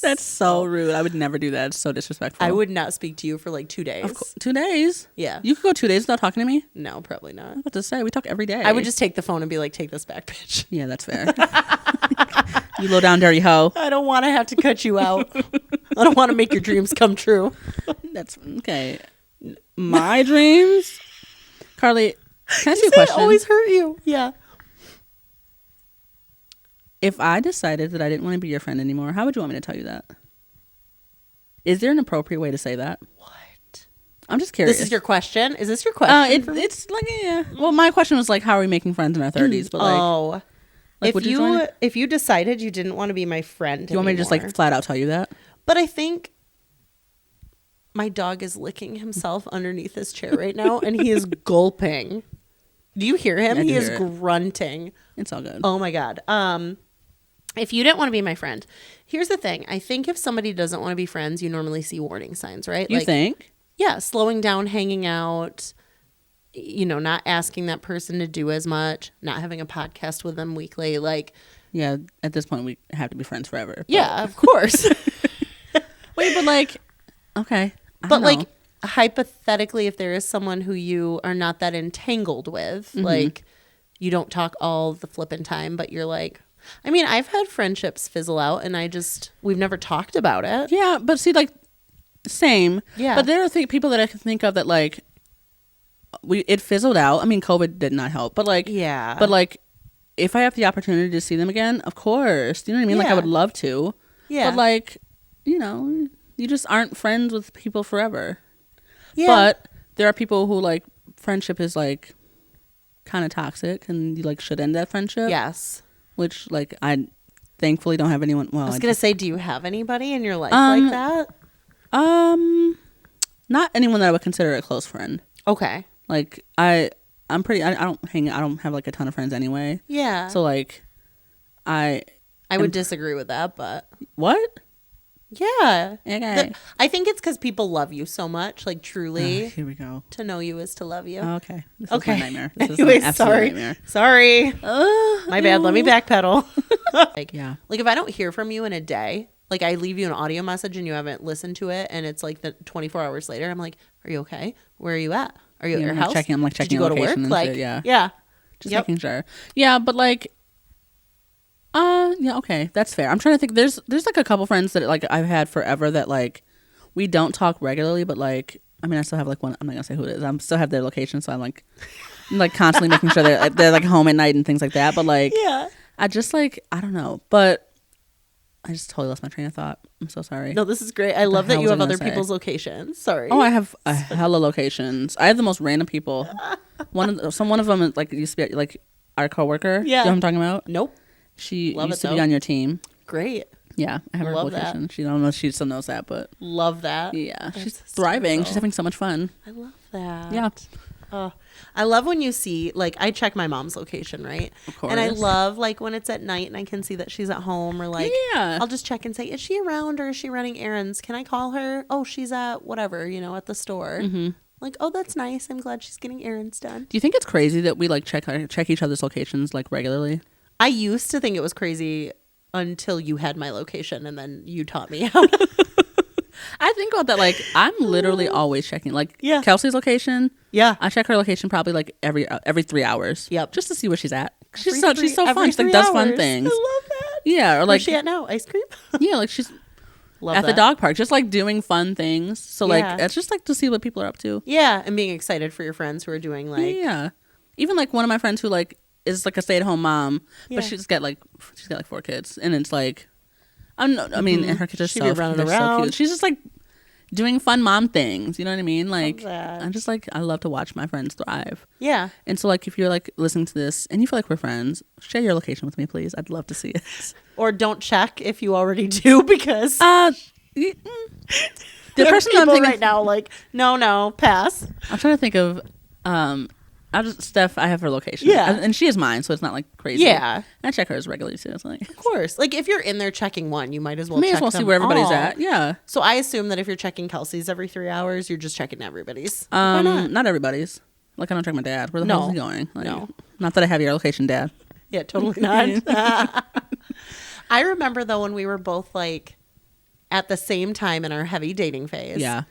That's so rude. I would never do that. It's so disrespectful. I would not speak to you for like 2 days. 2 days? Yeah. You could go 2 days without talking to me? No, probably not. I was about to say, we talk every day. I would just take the phone and be like, take this back, bitch. Yeah, that's fair. You low down dirty hoe. I don't want to have to cut you out. I don't want to make your dreams come true. That's okay. My dreams? Carly, can I ask you a question? I always hurt you. Yeah. If I decided that I didn't want to be your friend anymore, how would you want me to tell you that? Is there an appropriate way to say that? What? I'm just curious. This is your question? Is this your question? It's like, yeah. Well, my question was like, how are we making friends in our 30s? But like, if you decided you didn't want to be my friend, do you want me to just like flat out tell you that? But I think my dog is licking himself underneath his chair right now, and he is gulping. Do you hear him? He is grunting. It's all good. Oh my God. If you didn't want to be my friend, here's the thing. I think if somebody doesn't want to be friends, you normally see warning signs, right? You think? Yeah, slowing down, hanging out, not asking that person to do as much, not having a podcast with them weekly. Like, yeah, at this point, we have to be friends forever. But. Yeah, of course. Wait, but like, okay. But like, hypothetically, if there is someone who you are not that entangled with, like, you don't talk all the flipping time, but you're like, I mean, I've had friendships fizzle out and we've never talked about it. Yeah, but see, like, same. Yeah. But there are people that I can think of that, like, it fizzled out. I mean, COVID did not help. But, like, yeah. But, like, if I have the opportunity to see them again, of course. You know what I mean? Yeah. Like, I would love to. Yeah. But, like, you just aren't friends with people forever. Yeah. But there are people who, like, friendship is, like, kind of toxic and you, like, should end that friendship. Yes. Which, like, I thankfully don't have anyone. Well, I was going to say, do you have anybody in your life like that? Not anyone that I would consider a close friend. Okay. Like, I don't have, like, a ton of friends anyway. Yeah. So, like, I would disagree with that, but. What? Yeah. Okay. I think it's because people love you so much, like, truly. Here we go. To know you is to love you. Okay. This is my nightmare. This is my absolute nightmare. Sorry. My bad. Let me backpedal. Yeah. Like, if I don't hear from you in a day, like, I leave you an audio message and you haven't listened to it, and it's like 24 hours later, I'm like, are you okay? Where are you at? Are you at your house? I'm like checking. Did you go to work? Like, yeah. Just making sure. Yeah, but like. Yeah, okay, that's fair. I'm trying to think. There's like a couple friends that like I've had forever that like we don't talk regularly, but like I mean I still have like one. I'm not gonna say who it is. I still have their location, so I'm like constantly making sure they're like home at night and things like that. But like I just like I don't know. But I just totally lost my train of thought. I'm so sorry. No, this is great. I love that you have other people's locations. Sorry. Oh, I have a hella locations. I have the most random people. One of them is like used to be like our coworker. Yeah. You know what I'm talking about? Nope. She used to be on your team. Great. Yeah, I have her location. That. She don't know. She still knows that, but love that. Yeah, she's thriving. She's having so much fun. I love that. Yeah. I love when you see, like, I check my mom's location, right? Of course. And I love, like, when it's at night and I can see that she's at home, or, like, I'll just check and say, is she around or is she running errands? Can I call her? Oh, she's at whatever, at the store. Mm-hmm. Like, oh, that's nice. I'm glad she's getting errands done. Do you think it's crazy that we, like, check each other's locations, like, regularly? I used to think it was crazy until you had my location and then you taught me how to. I think about that, like, I'm literally always checking, like, Kelsey's location. Yeah. I check her location probably, like, every 3 hours. Yep. Just to see where she's at. She's so fun. She, like, does fun things. I love that. Yeah. Or, like, where's she at now? Ice cream? Yeah, like, she's at the dog park, just, like, doing fun things. So, like, it's just, like, to see what people are up to. Yeah, and being excited for your friends who are doing, like... Yeah. Even, like, one of my friends who, like, is, like, a stay-at-home mom, but she's got, like, 4 kids. And it's, like... I mean, and her kids are so cute. She's just, like... doing fun mom things, you know what I mean? Like, I'm just like, I love to watch my friends thrive. Yeah. And so, like, if you're like listening to this and you feel like we're friends, share your location with me, please. I'd love to see it. Or don't check if you already do, because the person I'm thinking right now, like, no, pass. I'm trying to think of Steph, I have her location. Yeah. And she is mine, so it's not like crazy. Yeah. I check hers regularly too. So like, of course. Like, if you're in there checking one, you might as well see where everybody's at. Yeah. So I assume that if you're checking Kelsey's every 3 hours, you're just checking everybody's. Why not? Not everybody's. Like, I don't check my dad. Where the hell is he going? Like, no. Not that I have your location, Dad. Yeah, totally not. I remember, though, when we were both, like, at the same time in our heavy dating phase. Yeah.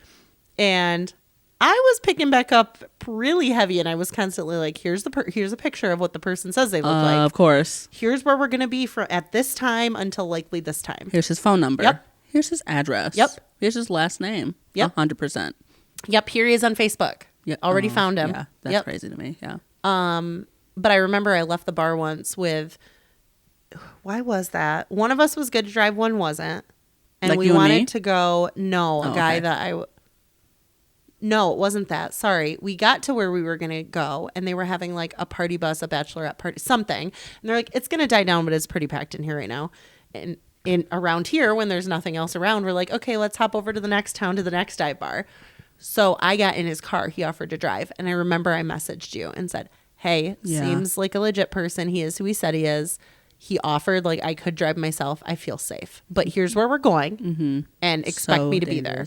And I was picking back up really heavy, and I was constantly like, here's a picture of what the person says they look like. Of course. Here's where we're going to be at this time until likely this time. Here's his phone number. Yep. Here's his address. Yep. Here's his last name. Yep. 100%. Yep. Here he is on Facebook. Yep. Already found him. Yeah. That's crazy to me. Yeah. But I remember I left the bar once with, why was that? One of us was good to drive, one wasn't. And like we wanted to go, a guy that no, it wasn't that. Sorry. We got to where we were going to go, and they were having like a party bus, a bachelorette party, something. And they're like, it's going to die down, but it's pretty packed in here right now. And around here, when there's nothing else around, we're like, okay, let's hop over to the next town, to the next dive bar. So I got in his car. He offered to drive. And I remember I messaged you and said, hey, seems like a legit person. He is who he said he is. He offered, like, I could drive myself. I feel safe. But here's where we're going, and expect me to be there.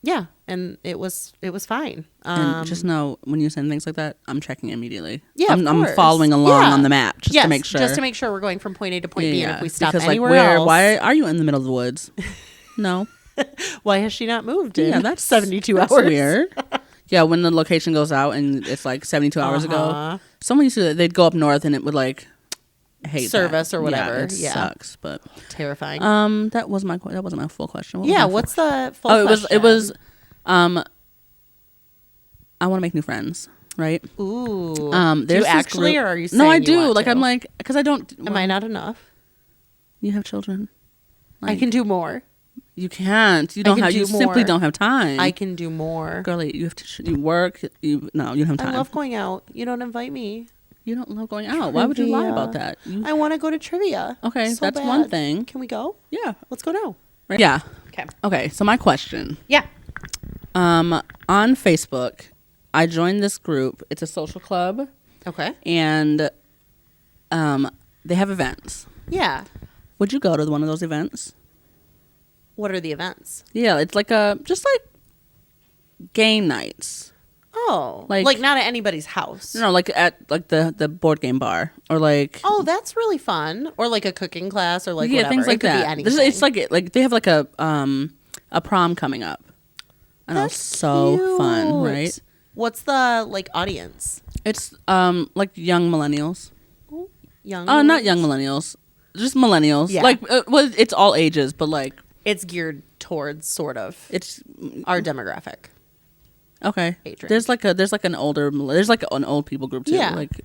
Yeah, and it was fine. And just know, when you send things like that, I'm checking immediately. Yeah, I'm following along on the map just to make sure. Just to make sure we're going from point A to point B. And if we stop anywhere else, why are you in the middle of the woods? No. Why has she not moved in? Yeah, that's 72 hours. Weird. Yeah, when the location goes out and it's like 72 hours ago, someone used to, they'd go up north and it would like hate service that. Or whatever. Yeah, it sucks, but terrifying. That wasn't my full question. What's the full question? It was I want to make new friends, right? Ooh. Do you actually, or are you saying no, I do. Like, I'm like, because I don't. Am I not enough? You have children. Like, I can do more. You can't. You don't have. You simply don't have time. I can do more, girlie. You have to. You work. You don't have time. I love going out. You don't invite me. You don't love going out. Trivia. Why would you lie about that? I want to go to trivia. Okay, so that's bad. One thing. Can we go? Yeah, let's go now. Right? Yeah. Okay. Okay. So my question. Yeah. On Facebook, I joined this group. It's a social club. Okay. And they have events. Yeah. Would you go to one of those events? What are the events? Yeah, it's like just like game nights. Oh, like not at anybody's house. No, like at like the board game bar, or like. Oh, that's really fun. Or like a cooking class, or like whatever. Things like that. It's like they have like a prom coming up. I know, that's so cute. Fun, right? What's the like audience? It's like young millennials. Young. Not young millennials, just millennials. Yeah. Like well, it's all ages, but like. It's geared towards sort of it's our demographic. Okay. Age range. There's like an old people group too. Yeah. Like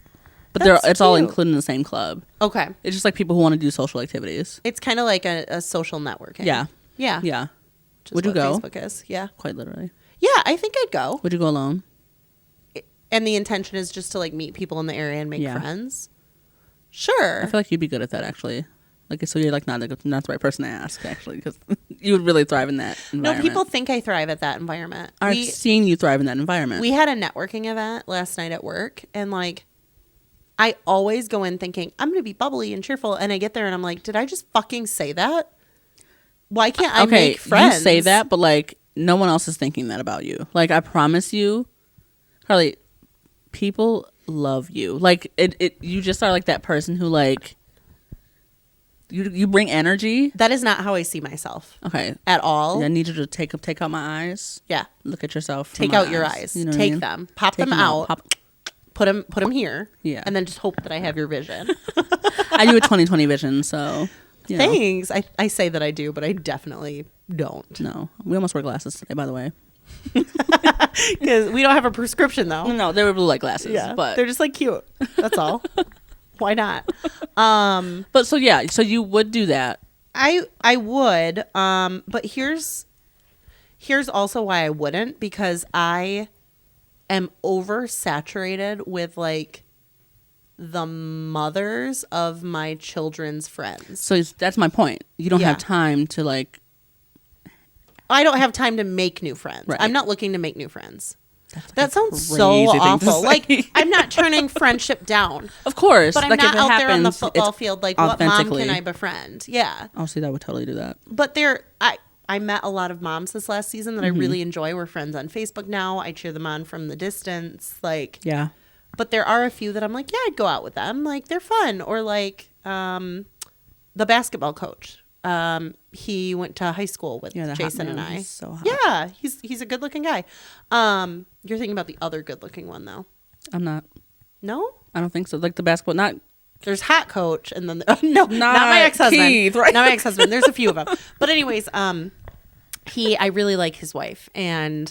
But it's all included in the same club. Okay. It's just like people who want to do social activities. It's kind of like a social networking. Yeah. Yeah. Yeah. Would you go? Facebook is. Yeah. Quite literally. Yeah, I think I'd go. Would you go alone? And the intention is just to like meet people in the area and make friends. Sure. I feel like you'd be good at that, actually. Like, so you're like not the right person to ask, actually, because you would really thrive in that environment. No, people think I thrive at that environment. I've seen you thrive in that environment. We had a networking event last night at work, and like, I always go in thinking I'm going to be bubbly and cheerful, and I get there and I'm like, did I just fucking say that? Why can't I make friends? You say that, but like, no one else is thinking that about you. Like, I promise you, Carly, people love you. Like, you just are like that person who like. You bring energy. That is not how I see myself. Okay. At all. I need you to take out my eyes. Yeah. Look at yourself. Take out your eyes. You know take them. Pop them out. Put them here. Yeah. And then just hope that I have your vision. I do a 20/20 vision, so. Thanks. I say that I do, but I definitely don't. No. We almost wore glasses today, by the way. Because we don't have a prescription, though. No, they were blue light glasses. Yeah. But they're just like cute. That's all. Why not? But so you would do that. I would. But here's also why I wouldn't, because I am oversaturated with like the mothers of my children's friends. So that's my point. You don't have time to like. I don't have time to make new friends. Right. I'm not looking to make new friends. That sounds so awful. Like, I'm not turning friendship down. Of course. But I'm not out there on the football field like, what mom can I befriend? Yeah. Oh, see, that would totally do that. But I met a lot of moms this last season that I really enjoy. We're friends on Facebook now. I cheer them on from the distance. Like, yeah. But there are a few that I'm like, yeah, I'd go out with them. Like, they're fun. Or like the basketball coach. He went to high school with Jason and I. He's so hot. Yeah, he's a good looking guy. You're thinking about the other good looking one though. I'm not. No? I don't think so. Like the basketball, not. There's hot coach and then not my ex-husband. Keith, right? Not my ex-husband. There's a few of them. But anyways, I really like his wife, and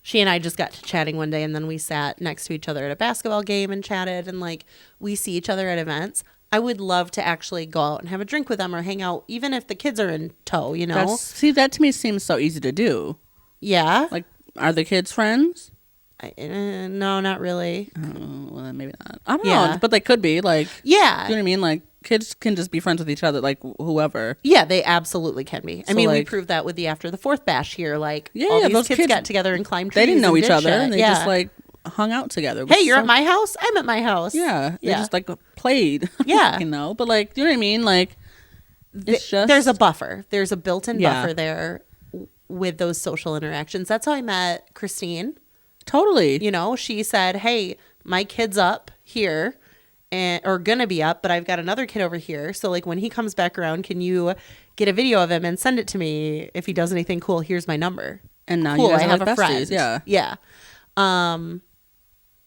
she and I just got to chatting one day, and then we sat next to each other at a basketball game and chatted, and like we see each other at events. I would love to actually go out and have a drink with them or hang out, even if the kids are in tow, you know? That to me seems so easy to do. Yeah. Like, are the kids friends? No, not really. Oh, well, maybe not. I don't know, but they could be. Like, yeah. Do you know what I mean? Like, kids can just be friends with each other, like whoever. Yeah, they absolutely can be. I mean, we proved that with the After the Fourth Bash here. Like, all these kids got together and climbed trees. They didn't know each other. And they just, like, hung out together. Hey, you're at my house? I'm at my house. Yeah. They just like played. Yeah. You know, but like, you know what I mean? Like, it's just. There's a buffer. There's a built-in buffer there with those social interactions. That's how I met Christine. Totally. You know, she said, hey, my kid's up here or gonna be up, but I've got another kid over here. So like when he comes back around, can you get a video of him and send it to me? If he does anything cool, here's my number. And now you guys I have like a besties. friend. Yeah. Yeah.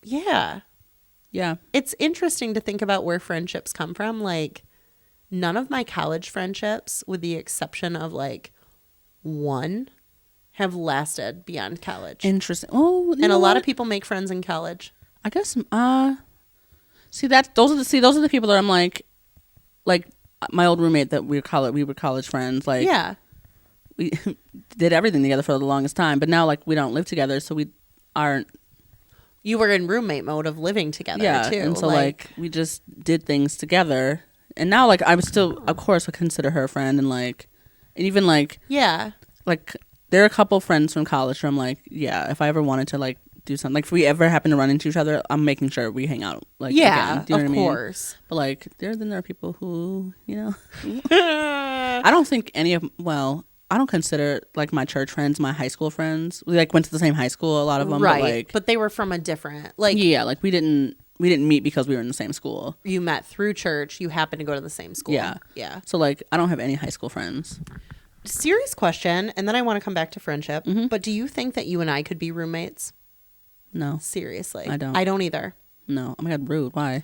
Yeah. Yeah. It's interesting to think about where friendships come from. Like, none of my college friendships, with the exception of like one, have lasted beyond college. Interesting. Oh, and a lot of people make friends in college. I guess. Those are the people that I'm like my old roommate that we were college friends. Like, yeah, we did everything together for the longest time, but now like we don't live together, so we aren't. You were in roommate mode of living together too. And so like we just did things together. And now like I would still, of course, would consider her a friend, and even like like there are a couple friends from college where I'm like, yeah, if I ever wanted to like do something, like if we ever happen to run into each other, I'm making sure we hang out. Like, again. Do you know of what I mean? course. But like then there are people who, you know, I don't think I don't consider like my church friends my high school friends. We like went to the same high school, a lot of them, right? But they were from a different like like we didn't meet because we were in the same school. You met through church. You happened to go to the same school. Yeah. So like I don't have any high school friends. Serious question, and then I want to come back to friendship. Mm-hmm. But do you think that you and I could be roommates? No. Seriously, I don't. I don't either. No. Oh my God, rude. Why?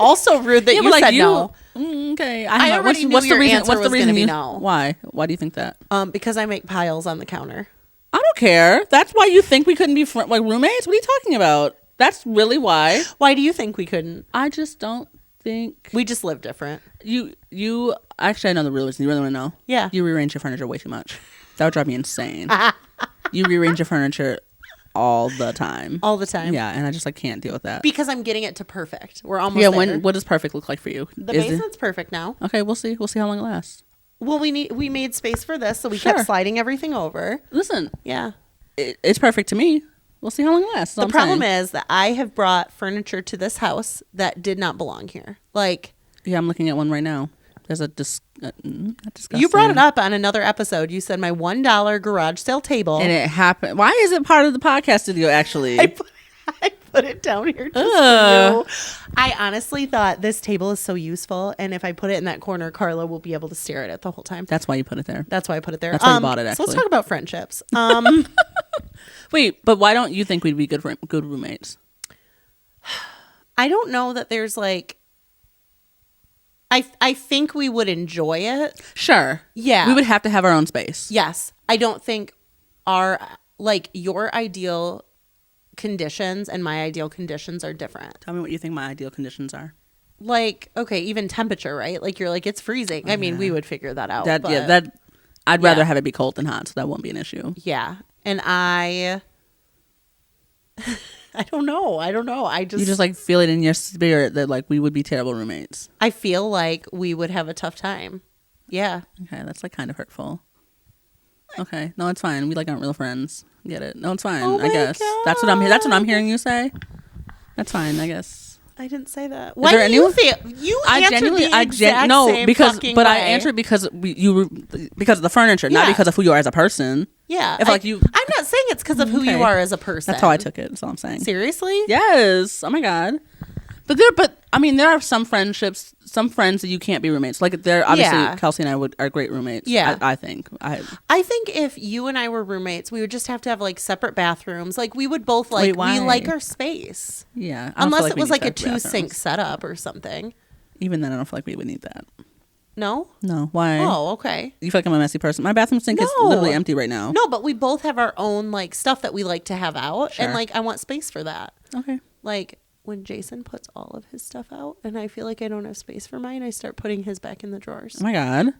Also rude that you like said no. Okay. I already knew your answer was going to be no. Why? Why do you think that? Because I make piles on the counter. I don't care. That's why you think we couldn't be roommates? What are you talking about? That's really why. Why do you think we couldn't? I just don't think. We just live different. You actually, I know the real reason. You really want to know? Yeah. You rearrange your furniture way too much. That would drive me insane. You rearrange your furniture all the time. All the time. Yeah, and I just can't deal with that. Because I'm getting it to perfect. We're almost there. What does perfect look like for you? The basement's perfect now. Okay, we'll see. We'll see how long it lasts. Well, we made space for this, so we kept sliding everything over. Listen. Yeah. It's perfect to me. We'll see how long it lasts. The problem is that I have brought furniture to this house that did not belong here. Yeah, I'm looking at one right now. There's not disgusting. You brought it up on another episode. You said my $1 garage sale table. And it happened. Why is it part of the podcast studio, actually? I put it down here just for you. I honestly thought this table is so useful. And if I put it in that corner, Carla will be able to stare at it the whole time. That's why you put it there. That's why I put it there. That's why you bought it, actually. So let's talk about friendships. Wait, but why don't you think we'd be good roommates? I don't know that there's I think we would enjoy it. Sure. Yeah. We would have to have our own space. Yes. I don't think your ideal conditions and my ideal conditions are different. Tell me what you think my ideal conditions are. Okay, even temperature, right? You're it's freezing. I mean, we would figure that out. I'd rather have it be cold than hot, so that won't be an issue. Yeah. And I don't know. You just feel it in your spirit that we would be terrible roommates. I feel like we would have a tough time. Yeah. Okay, that's kind of hurtful. Okay, no, it's fine. We aren't real friends. Get it? No, it's fine. Oh I guess God. that's what I'm hearing you say. That's fine. I guess. I didn't say that. Why do you feel? You answered the exact same fucking way. I answered because because of the furniture, not because of who you are as a person. Yeah. I'm not saying it's because of who you are as a person. That's how I took it. That's all I'm saying. Seriously? Yes. Oh my God. But there are some friends that you can't be roommates. There obviously Kelsey and I are great roommates. Yeah. I think. I think if you and I were roommates, we would just have to have separate bathrooms. We would both Wait, we like our space. Yeah. Unless it was a 2-sink setup or something. Even then I don't feel like we would need that. No? No. Why? Oh, okay. You feel like I'm a messy person? My bathroom sink is literally empty right now. No, but we both have our own stuff that we like to have out. Sure. And I want space for that. Okay. When Jason puts all of his stuff out and I feel like I don't have space for mine, I start putting his back in the drawers. Oh my God.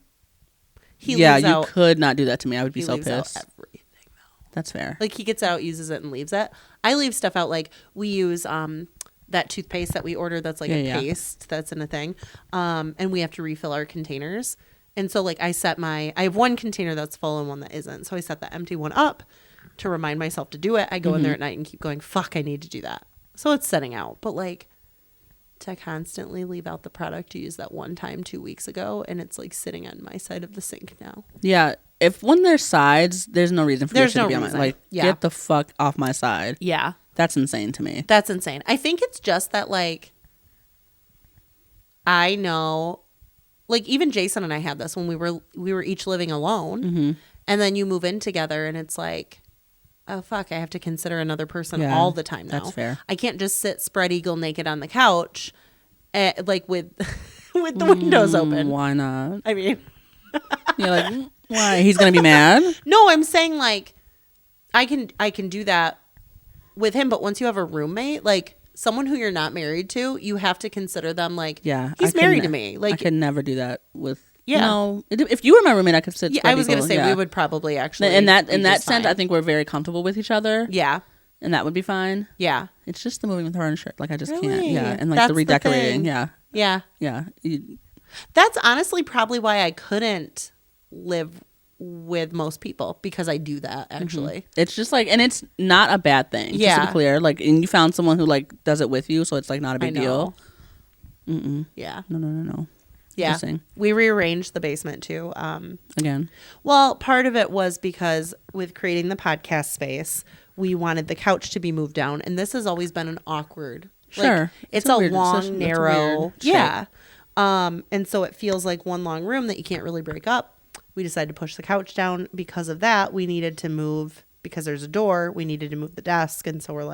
You could not do that to me. I would be so pissed. Out everything though. That's fair. He gets out, uses it, and leaves it. I leave stuff out. We use that toothpaste that we ordered that's a paste that's in a thing. And we have to refill our containers. And so I have one container that's full and one that isn't. So I set the empty one up to remind myself to do it. I go in there at night and keep going, fuck, I need to do that. So it's setting out. But to constantly leave out the product you used that one time 2 weeks ago, and it's sitting on my side of the sink now. Yeah. When there's sides, there's no reason for this to be on my get the fuck off my side. Yeah. That's insane to me. That's insane. I think it's just that I know even Jason and I had this when we were each living alone, and then you move in together and it's oh fuck, I have to consider another person all the time now. That's fair. I can't just sit spread eagle naked on the couch with the windows open. Why not? I mean, you're why? He's gonna be mad? No, I'm saying I can do that with him, but once you have a roommate, someone who you're not married to, you have to consider them he's married to me. I could never do that with. Yeah. No, if you were my roommate, I could sit. Yeah, I was gonna say we would probably actually. In that sense, fine. I think we're very comfortable with each other. Yeah, and that would be fine. Yeah, it's just the moving with furniture. I just really? Can't. Yeah, and the redecorating. Yeah. That's honestly probably why I couldn't live with most people, because I do that actually. It's just and it's not a bad thing. Yeah, just to be clear. And you found someone who does it with you, so it's not a big deal. Yeah. No. Yeah, we rearranged the basement too. Again. Well, part of it was because with creating the podcast space, we wanted the couch to be moved down, and this has always been an awkward. Sure, it's a long, narrow. Yeah, and so it feels like one long room that you can't really break up. We decided to push the couch down because of that. We needed to move because there's a door. We needed to move the desk, and so we're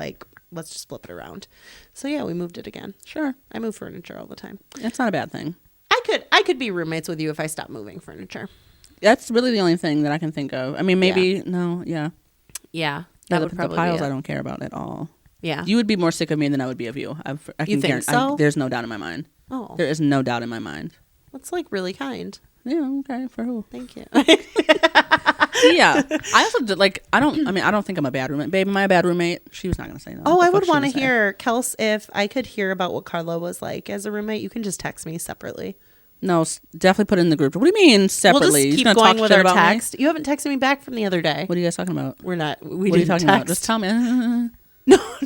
let's just flip it around. So yeah, we moved it again. Sure, I move furniture all the time. That's not a bad thing. I could be roommates with you if I stopped moving furniture. That's really the only thing that I can think of. I mean, maybe no, yeah. Yeah, that would probably the piles I don't care about at all. Yeah. You would be more sick of me than I would be of you. I can think so? there's no doubt in my mind. Oh. There is no doubt in my mind. That's like really kind. Yeah, okay. For who? Thank you. Yeah. I also did, like, I don't think I'm a bad roommate. Babe, am I a bad roommate? She was not going to say no. Oh, I would want to hear, Kels, if I could hear about what Carla was like as a roommate, you can just text me separately. No, definitely put it in the group. What do you mean separately? We'll just keep going with our text. You haven't texted me back from the other day. What are you guys talking about? We what didn't are you talking text. About? Just tell me.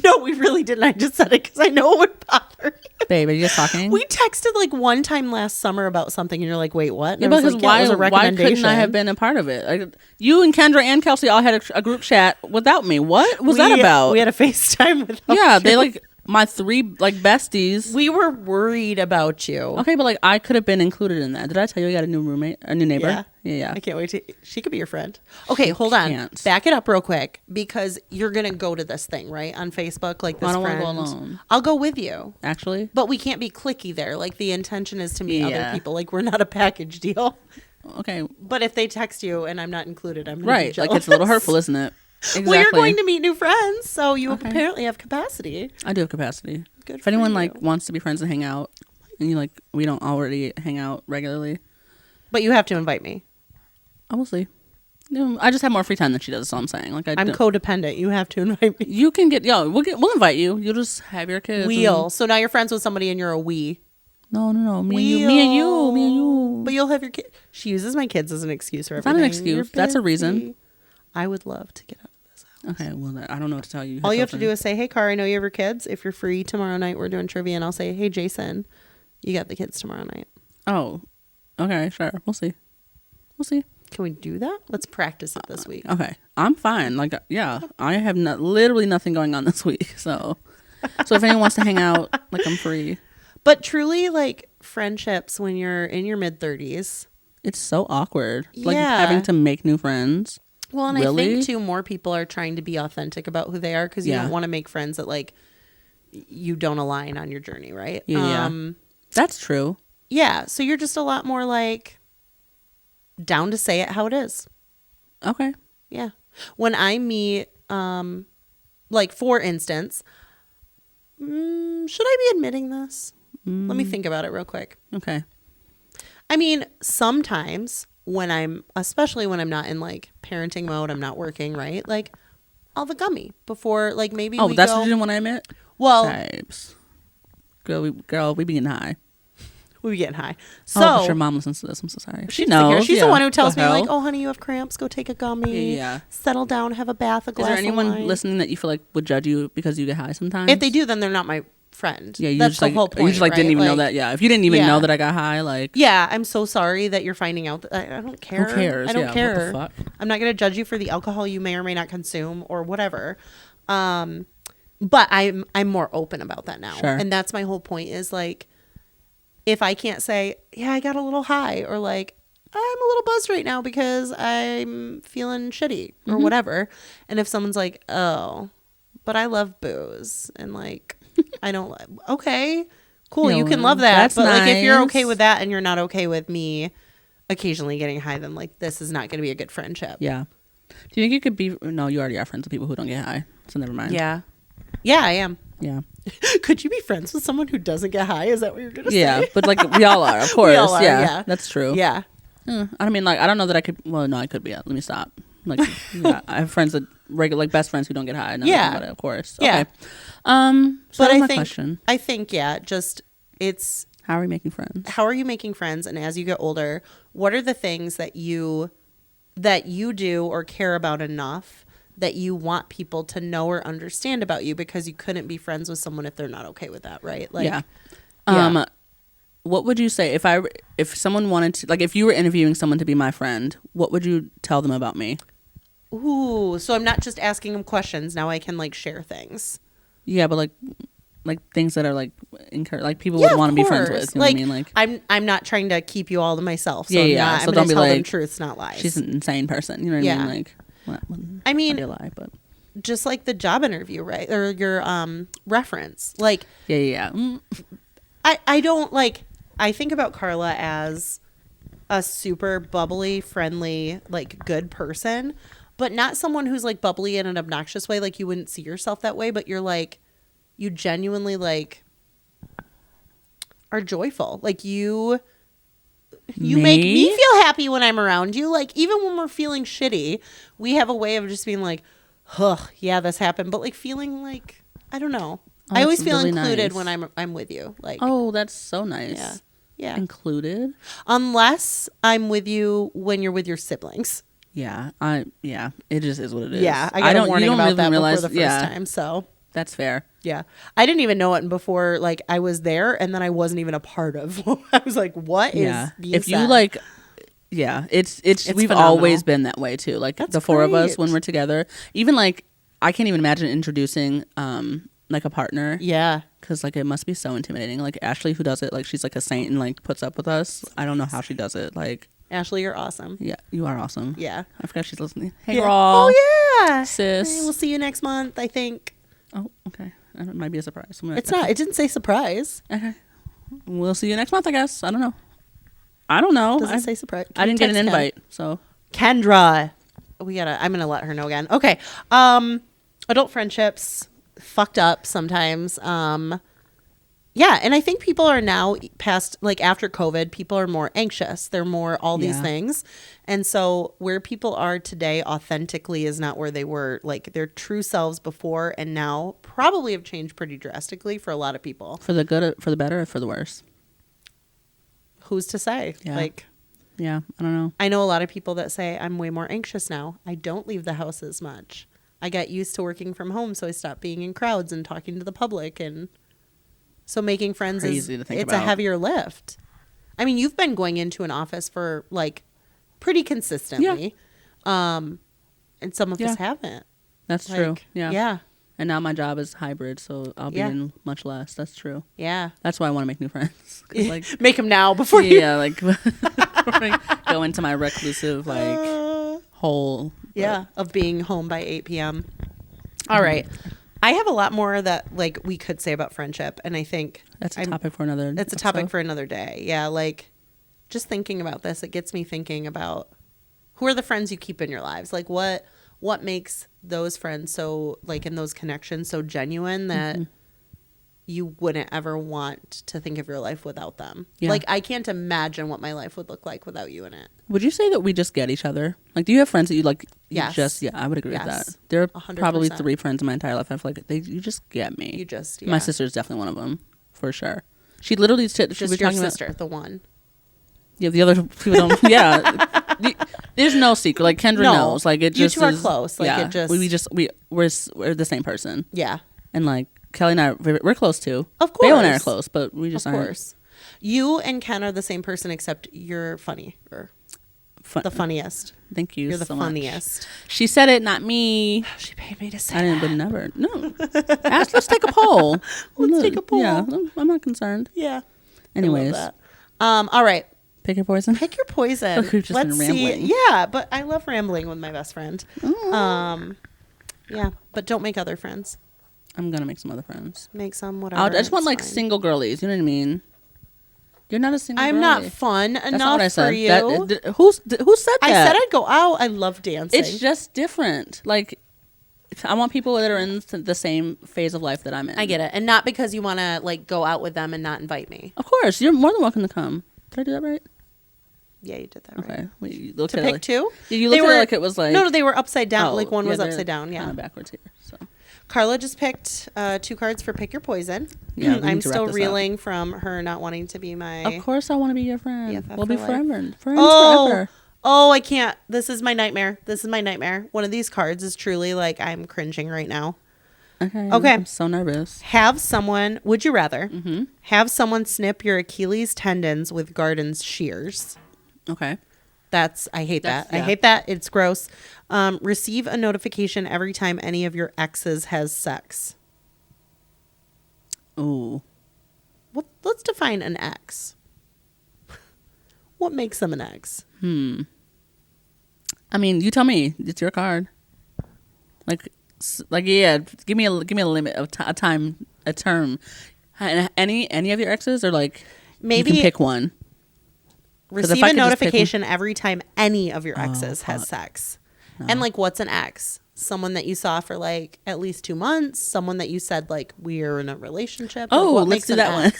No, we really didn't. I just said it because I know it would bother you. Babe, are you guys talking? We texted like one time last summer about something, and you're like, "Wait, what?" And yeah, because like, why couldn't I have been a part of it? Like, you and Kendra and Kelsey all had a group chat without me. What was that about? We had a FaceTime with. Yeah, they like my 3 like besties. We were worried about you. Okay, but like I could have been included in that. Did I tell you I got a new roommate, a new neighbor? Yeah. I can't wait to. She could be your friend. Okay, hold on. Back it up real quick because you're gonna go to this thing right on Facebook, like this. I don't want to go alone. I'll go with you. Actually, but we can't be cliquey there. Like the intention is to meet other people. Like we're not a package deal. Okay. But if they text you and I'm not included, I'm gonna right. be jealous. Like it's a little hurtful, isn't it? Exactly. Well, you're going to meet new friends, so you apparently have capacity. I do have capacity. Good. If anyone like wants to be friends and hang out, and you like, we don't already hang out regularly, but you have to invite me. I will see. No, I just have more free time than she does. That's all I'm saying. Like I'm codependent. You have to invite me. You can get we'll invite you. You'll just have your kids. So now you're friends with somebody and you're a we. No. Me and you. But you'll have your kid. She uses my kids as an excuse for everything. It's not an excuse. That's a reason. I would love to get out of this house. Okay, well, I don't know what to tell you. All you have to do is say, "Hey, Car, I know you have your kids. If you're free tomorrow night, we're doing trivia." And I'll say, "Hey, Jason, you got the kids tomorrow night." Oh, okay, sure. We'll see. Can we do that? Let's practice it this week. Okay, I'm fine. Like, yeah, I have literally nothing going on this week. So if anyone wants to hang out, like, I'm free. But truly, like, friendships when you're in your mid-30s. It's so awkward. Like, having to make new friends. Well, and really? I think, too, more people are trying to be authentic about who they are because you don't want to make friends that, like, you don't align on your journey, right? Yeah. That's true. Yeah. So you're just a lot more, like, down to say it how it is. Okay. Yeah. When I meet, like, for instance, should I be admitting this? Let me think about it real quick. Okay. I mean, sometimes especially when I'm not in like parenting mode, I'm not working, right? Like I'll have a gummy before, like maybe. Oh, that's what you didn't want to admit? Well, Types. Girl, we be getting high. We be getting high. So I'm sure mom listens to this. I'm so sorry. She knows. She's the one who tells me like, "Oh, honey, you have cramps. Go take a gummy. Yeah. Settle down. Have a bath. A glass of wine." Is there anyone listening that you feel like would judge you because you get high sometimes? If they do, then they're not my friend. Yeah, that's the whole point. You just like didn't even know that. Yeah, if you didn't even know that I got high, like I'm so sorry that you're finding out. That I don't care. Who cares? I don't care. What the fuck? I'm not gonna judge you for the alcohol you may or may not consume or whatever. But I'm more open about that now, and that's my whole point. Is like, if I can't say, I got a little high, or like I'm a little buzzed right now because I'm feeling shitty or whatever, and if someone's like, oh, but I love booze and like. I don't. Okay, cool. You can love that, but like if you're okay with that and you're not okay with me occasionally getting high, then like this is not going to be a good friendship. Yeah. Do you think you could be? No, you already are friends with people who don't get high, so never mind. Yeah, I am. Yeah. Could you be friends with someone who doesn't get high? Is that what you're going to say? Yeah, but like we all are, of course. We all are, yeah, that's true. Yeah. I mean, like I don't know that I could. Well, no, I could be. Let me stop. Like, I have friends that like best friends who don't get high. But of course. Yeah. Okay. So but I think, just it's how are we making friends? How are you making friends? And as you get older, what are the things that you do or care about enough that you want people to know or understand about you because you couldn't be friends with someone if they're not okay with that, right? Like, yeah. What would you say if someone wanted to, like, if you were interviewing someone to be my friend, what would you tell them about me? Ooh, so I'm not just asking them questions. Now I can like share things. Yeah, but like things that are like people would want to be friends with. You know what I mean? Like I'm not trying to keep you all to myself. So So I'm don't be tell like them truths, not lies. She's an insane person. You know what I mean? Like, I mean, a lie, but just like the job interview, right? Or your reference, like I don't like. I think about Carla as a super bubbly, friendly, like good person, but not someone who's like bubbly in an obnoxious way. Like you wouldn't see yourself that way, but you're like you genuinely like are joyful. Like you make me feel happy when I'm around you. Like even when we're feeling shitty, we have a way of just being like, "Huh, yeah, this happened," but like feeling like I don't know. I always feel really included when I'm with you. Like, oh, that's so nice. Yeah. Yeah. Included? Unless I'm with you when you're with your siblings. Yeah. It just is what it is. Yeah. I got a warning about that before the first time. So that's fair. Yeah. I didn't even know it before like I was there and then I wasn't even a part of. I was like, what is being if said? you like it's we've phenomenal. Always been that way too. Like the four of us when we're together. Even like I can't even imagine introducing like a partner. Yeah. Because like it must be so intimidating. Like Ashley, who does it, like she's like a saint and like puts up with us. I don't know how she does it. Like Ashley, you're awesome. Yeah, you are awesome. Yeah. I forgot she's listening. Hey, girl. Oh yeah, sis. Hey, we'll see you next month, I think. Oh, okay. It might be a surprise. It's not. It didn't say surprise. Okay. We'll see you next month, I guess. I don't know. Does it say surprise? I didn't get an invite, so. Kendra. I'm gonna let her know again. Okay. Adult friendships. Fucked up sometimes. Yeah, and I think people are now past, like after COVID, people are more anxious. They're more all these things. And so where people are today authentically is not where they were, like their true selves before and now probably have changed pretty drastically for a lot of people. For the good, for the better, or for the worse? Who's to say? Yeah. I don't know. I know a lot of people that say, I'm way more anxious now. I don't leave the house as much. I got used to working from home, so I stopped being in crowds and talking to the public. And so making friends it's a heavier lift. I mean, you've been going into an office for like pretty consistently. Yeah. And some of us haven't. That's true. Yeah. Yeah. And now my job is hybrid, so I'll be in much less. That's true. Yeah. That's why I want to make new friends. Like, make them now before you. Yeah, like go into my reclusive hole. Yeah, of being home by 8 p.m. All right. I have a lot more that like we could say about friendship, and I think that's a topic for another. It's a topic for another day. Yeah, like just thinking about this, it gets me thinking about who are the friends you keep in your lives. Like what makes those friends so like in those connections so genuine that you wouldn't ever want to think of your life without them. Yeah. Like I can't imagine what my life would look like without you in it. Would you say that we just get each other? Like, do you have friends that you like? Yes. I would agree with that. There are 100%. Probably 3 friends in my entire life. I feel like you just get me. You just, My sister's definitely one of them, for sure. She literally just your sister, the one. Yeah, the other people don't. Yeah, there's no secret. Like Kendra knows. Like it just you two are close. Like it just we're the same person. Yeah, and like Kelly and I, we're close too. Of course, Bayo and I are close, but we just aren't. Of course, you and Ken are the same person, except you're funny or the funniest. Thank you. You're the so funniest. Much. She said it, not me. She paid me to say. I didn't, but never. No. Let's take a poll. Let's take a poll. Yeah, I'm not concerned. Yeah. Anyways, all right. Pick your poison. Pick your poison. Look, we've just been rambling. See. Yeah, but I love rambling with my best friend. Yeah, but don't make other friends. I'm gonna make some other friends. Make some, whatever. I just want like single girlies. You know what I mean? You're not a single. I'm girlie. not fun That's enough not what I said. for you. Who said that? I said I'd go out. I love dancing. It's just different. Like, I want people that are in the same phase of life that I'm in. I get it, and not because you want to like go out with them and not invite me. Of course, you're more than welcome to come. Did I do that right? Yeah, you did that right. Okay. Well, you looked to at pick like, two? You looked at it like it was like... No, they were upside down. Like one was upside down, yeah. Kind of backwards here, so. Carla just picked 2 cards for Pick Your Poison. Yeah, I'm still reeling from her not wanting to be my... Of course I want to be your friend. We'll be friends forever. Oh, I can't. This is my nightmare. One of these cards is truly like I'm cringing right now. Okay. I'm so nervous. Have someone... Would you rather have someone snip your Achilles tendons with garden shears? Okay. I hate that. Yeah. I hate that. It's gross. Receive a notification every time any of your exes has sex. Ooh. Well, let's define an ex. What makes them an ex? I mean, you tell me. It's your card. Like yeah. Give me a limit of a time, a term. And any of your exes, or like maybe you can pick one. Receive a notification every time any of your exes has sex. No. And like, what's an ex? someone that you saw for like at least 2 months, someone that you said like we're in a relationship. Oh, like, let's do that one.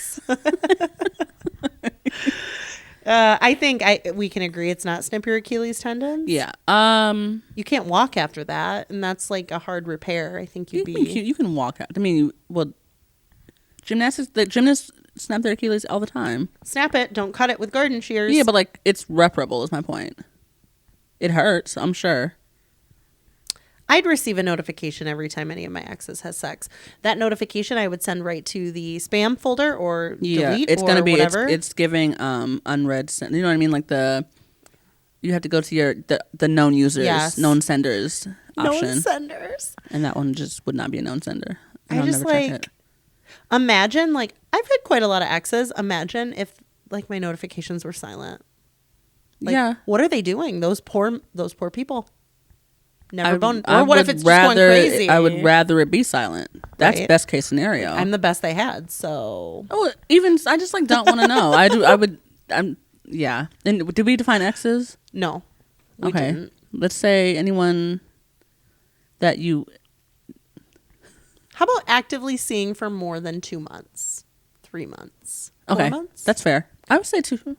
I think we can agree it's not snip your Achilles tendons. Yeah. You can't walk after that, and that's like a hard repair. I think you can walk out. I mean, gymnasts snap their Achilles all the time. Snap it. Don't cut it with garden shears. Yeah, but like it's reparable is my point. It hurts, I'm sure. I'd receive a notification every time any of my exes has sex. That notification I would send right to the spam folder or delete it's gonna be whatever. It's giving unread. You know what I mean? Like you have to go to the known users, known senders option. Known senders. And that one just would not be a known sender. I just like imagine like I've had quite a lot of exes. Imagine if like my notifications were silent. Like, what are they doing? Those poor people. Never boned. Or what if it's just going crazy? I would rather it be silent. That's best case scenario. I'm the best they had, so. Oh, I just like don't want to know. Yeah. And did we define exes? No. We didn't. Let's say anyone that you. How about actively seeing for more than 2 months? 3 months? Okay. 4 months? That's fair. I would say 2.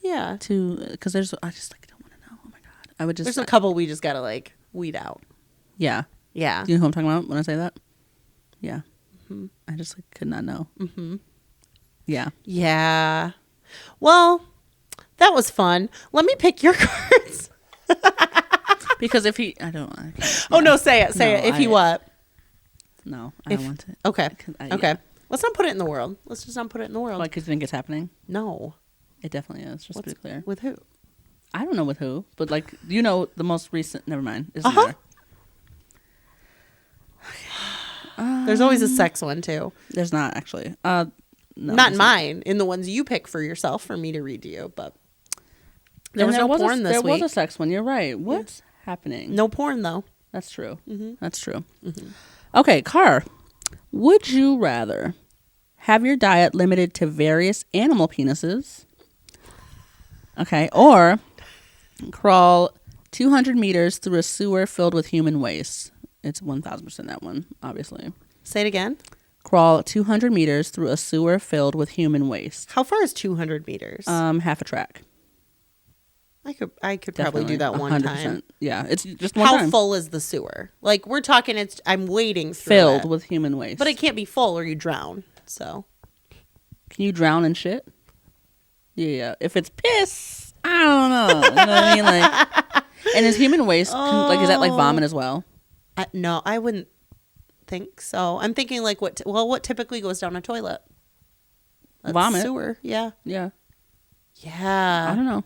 Yeah. 2, because I just like don't want to know. Oh my God. There's a couple we just got to like weed out. Yeah. Yeah. Do you know who I'm talking about when I say that? Yeah. Mm-hmm. I just like could not know. Mm-hmm. Yeah. Yeah. Well, that was fun. Let me pick your cards. Because if he, I don't. Oh no, say it. If he what? No, I don't want to. Okay. Okay. Let's not put it in the world. Let's just not put it in the world. Like, because you think it's happening? No. It definitely is. Just to be clear. With who? I don't know with who, but like the most recent. Never mind. Doesn't matter. There's always a sex one too. There's not actually. No, not mine. In the ones you pick for yourself for me to read to you, but there was no porn this week. There was a sex one. You're right. What's happening? No porn though. That's true. Mm-hmm. That's true. Mm-hmm. Okay, Car. Would you rather have your diet limited to various animal penises? Okay, or crawl 200 meters through a sewer filled with human waste. It's 1,000% that one, obviously. Say it again. Crawl 200 meters through a sewer filled with human waste. How far is 200 meters? Half a track. I could probably do that 100%. 1 time. Yeah, it's just one time. How full is the sewer? Like we're talking, I'm wading through filled with human waste. But it can't be full or you drown. So, can you drown in shit? Yeah, if it's piss, I don't know. You know what I mean? Like, and is human waste like is that like vomit as well? No, I wouldn't think so. I'm thinking like what typically goes down a toilet? That's vomit. Sewer. Yeah. Yeah. Yeah. I don't know.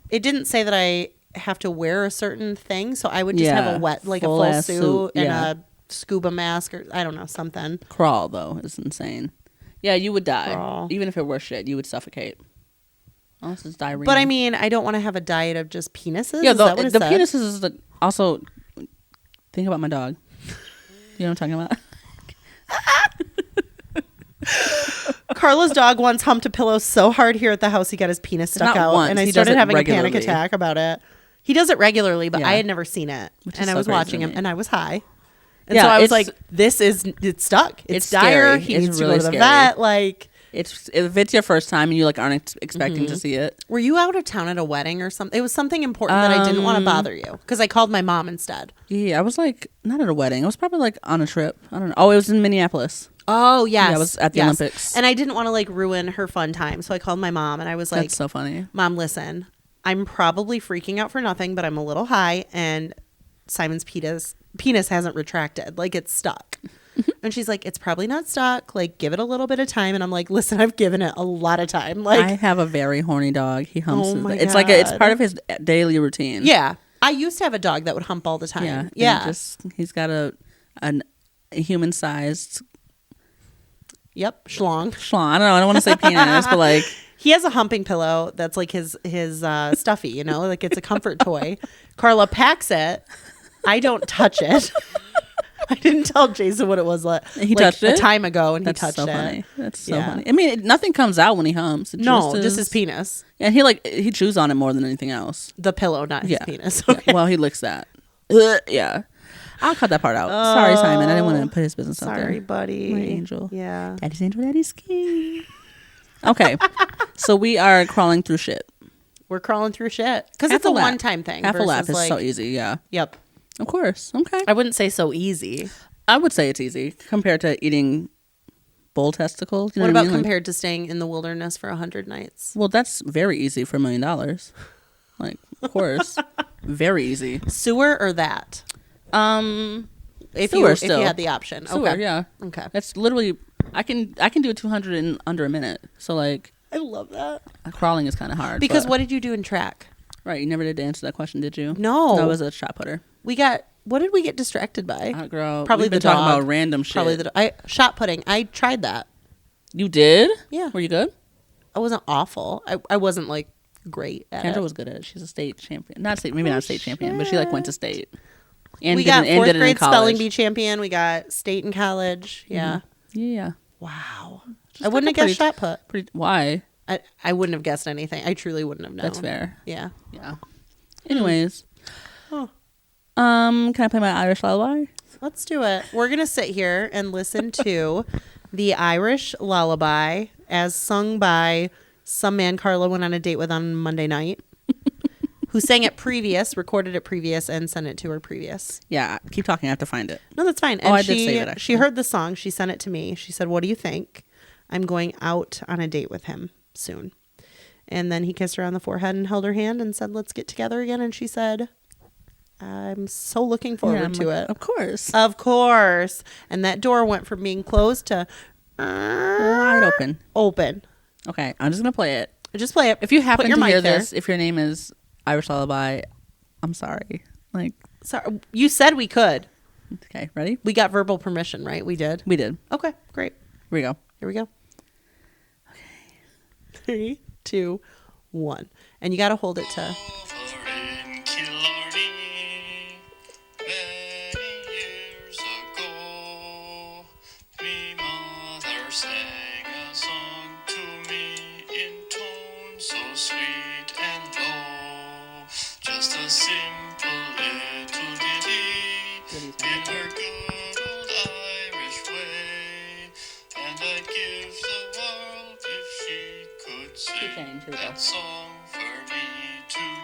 It didn't say that I have to wear a certain thing, so I would just have a wet, like full a full suit and a scuba mask or I don't know, something. Crawl though is insane. Yeah, you would die. Crawl. Even if it were shit, you would suffocate. Unless it's diarrhea. But I mean, I don't want to have a diet of just penises. Yeah, the penises is also. Think about my dog. You know what I'm talking about? Carla's dog once humped a pillow so hard here at the house he got his penis stuck out. Once. And I started having a panic attack about it. He does it regularly, but I had never seen it. And I was watching him and I was high. And so I was like, it's stuck. It's dire. He needs to go to the vet. Like, if it's your first time and you like aren't expecting to see it. Were you out of town at a wedding or something? It was something important that I didn't want to bother you because I called my mom instead. Yeah, I was like, not at a wedding. I was probably like on a trip. I don't know. Oh, it was in Minneapolis. Oh, yes. Yeah, I was at the Olympics. And I didn't want to like ruin her fun time. So I called my mom and I was like, that's so funny. Mom, listen, I'm probably freaking out for nothing, but I'm a little high and Simon's penis hasn't retracted. Like it's stuck. And she's like, it's probably not stuck. Like, give it a little bit of time. And I'm like, listen, I've given it a lot of time. Like, I have a very horny dog. He humps. It's like it's part of his daily routine. Yeah. I used to have a dog that would hump all the time. Yeah. He's got a human sized. Yep. Schlong. I don't know. I don't want to say penis, but like. He has a humping pillow that's like his stuffy, you know, like it's a comfort toy. Carla packs it. I don't touch it. I didn't tell Jason what it was he touched it a time ago, and that's he touched so it. Funny. That's so funny. I mean, nothing comes out when he humps. Just his penis. And he chews on it more than anything else. The pillow, not his penis. Okay. Yeah. Well, he licks that. Yeah. I'll cut that part out. Sorry, Simon. I didn't want to put his business out there. Sorry, buddy. My angel. Yeah. Daddy's angel, daddy's king. Okay. So we are crawling through shit. We're crawling through shit. Because it's a one-time thing. Half a lap is so easy, yeah. Yep. Of course. Okay. I wouldn't say so easy. I would say it's easy compared to eating bull testicles. What about compared to staying in the wilderness for 100 nights? Well, that's very easy for $1 million. Like, of course. Very easy. Sewer or that? If you had the option. Sewer, okay. Yeah. Okay. That's literally I can do 200 in under a minute. So like I love that. Crawling is kind of hard. Because what did you do in track? Right, you never did answer that question, did you? No. That was a shot putter. What did we get distracted by? Girl, probably we've been talking about random shit. Probably shot putting. I tried that. You did? Yeah. Were you good? I wasn't awful. I wasn't like great at Kendra it. was good at it. She's a state champion. Not state champion, but she like went to state. And we got fourth grade spelling bee champion. We got state in college. Yeah. Mm-hmm. Yeah. Wow. I wouldn't have guessed shot put. Why? I wouldn't have guessed anything. I truly wouldn't have known. That's fair. Yeah. Yeah. Anyways. Can I play my Irish lullaby? Let's do it. We're gonna sit here and listen to the Irish Lullaby as sung by some man Carla went on a date with on Monday night. Who sang it previous, recorded it previous, and sent it to her previous. Yeah, keep talking. I have to find it. No, that's fine. And I did say that, actually. She heard the song. She sent it to me. She said, "What do you think? I'm going out on a date with him soon." And then he kissed her on the forehead and held her hand and said, "Let's get together again." And she said, "I'm so looking forward to it." Of course. Of course. And that door went from being closed to wide open. Open. Okay, I'm just going to play it. Just play it. If you happen to hear this, if your name is Irish Lullaby, I'm sorry. Sorry, you said we could. Okay, ready? We got verbal permission, right? We did. We did. Okay, great. Here we go. Okay. 3, 2, 1. And you got to hold it to. That song for me today.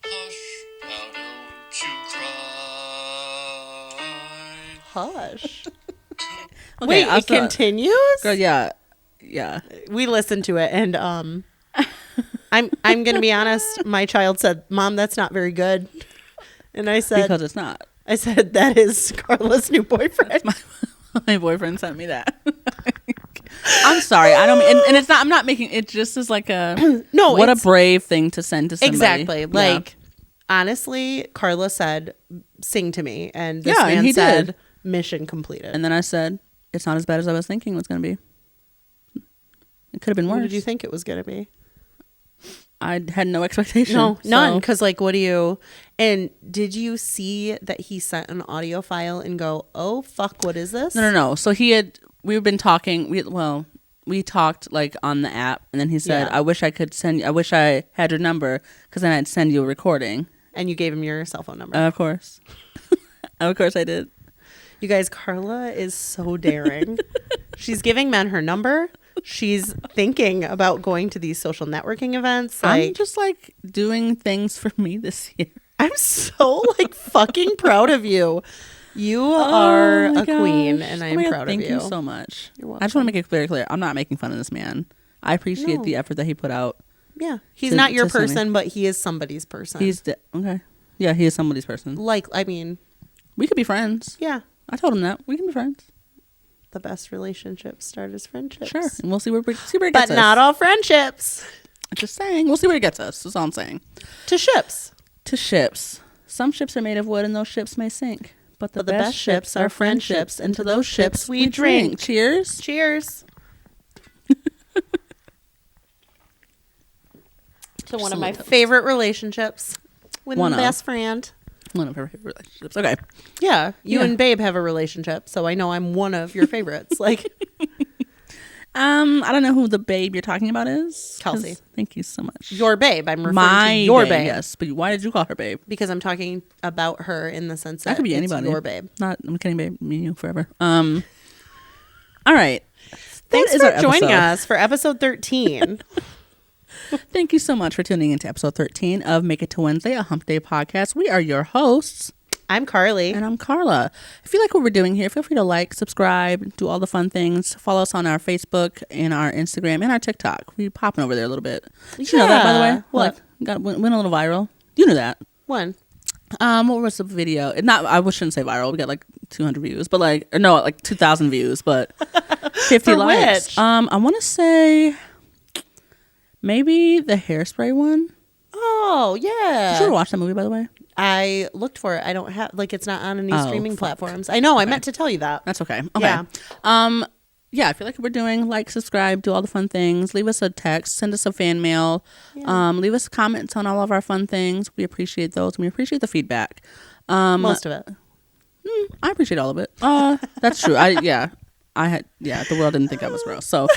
Hush, now don't you cry. Hush. Okay, wait, it continues? Girl, yeah. We listened to it, and I'm gonna be honest. My child said, "Mom, that's not very good," and I said, "Because it's not." I said, "That is Carla's new boyfriend." My boyfriend sent me that. I'm sorry. I don't mean, and it's not. I'm not making it. Just as like a no. What a brave thing to send to somebody. Exactly. Like honestly, Carla said, "Sing to me," and this man and he said, did. "Mission completed." And then I said, "It's not as bad as I was thinking it was going to be. It could have been worse." What did you think it was going to be? I had no expectation. No, none. Because like, what do you? And did you see that he sent an audio file and go, "Oh fuck, what is this?" No. So we've been talking. We talked like on the app, and then he said, "I wish I could send. I wish I had your number, because then I'd send you a recording." And you gave him your cell phone number. Of course, of course I did. You guys, Carla is so daring. She's giving men her number. She's thinking about going to these social networking events. I'm just like doing things for me this year. I'm so like fucking proud of you. You are a queen, and I'm proud of you. Thank you so much. You're welcome. I just want to make it very clear. I'm not making fun of this man. I appreciate the effort that he put out. Yeah. He's not your person, but he is somebody's person. Okay. Yeah, he is somebody's person. Like, I mean, we could be friends. Yeah. I told him that. We can be friends. The best relationships start as friendships. Sure. And we'll see where it gets us. But not all friendships. Just saying. We'll see where it gets us. That's all I'm saying. To ships. To ships. Some ships are made of wood and those ships may sink. But the best ships are friendships, and to those ships we drink. Cheers. Cheers. To one of my favorite relationships with my best friend. One of her favorite relationships. Okay. Yeah. You and Babe have a relationship, so I know I'm one of your favorites. Like, I don't know who the babe you're talking about is. Kelsey. Thank you so much. Your babe. I'm referring to your babe. Yes, but why did you call her babe? Because I'm talking about her in the sense that could be it's anybody. your babe. I'm kidding, babe. Me and you forever. All right. Thanks for joining us for episode 13. Thank you so much for tuning into episode 13 of Make It to Wednesday, a Hump Day podcast. We are your hosts. I'm Carly. And I'm Karla. If you like what we're doing here, feel free to like, subscribe, do all the fun things. Follow us on our Facebook and our Instagram and our TikTok. We're popping over there a little bit. Did you know that, by the way? What? Went a little viral. You knew that. When? What was the video? I shouldn't say viral. We got like 200 views, but like 2,000 views, but 50 likes. Which? I want to say maybe the Hairspray one. Oh, yeah. Did you ever watch that movie, by the way? I looked for it. I don't have, it's not on any streaming platforms. I know. Okay. I meant to tell you that. That's okay. Okay. Yeah. Yeah, I feel like we're doing like, subscribe, do all the fun things. Leave us a text, send us a fan mail. Yeah. Leave us comments on all of our fun things. We appreciate those, and we appreciate the feedback. Most of it. I appreciate all of it. That's true. The world didn't think I was gross. So,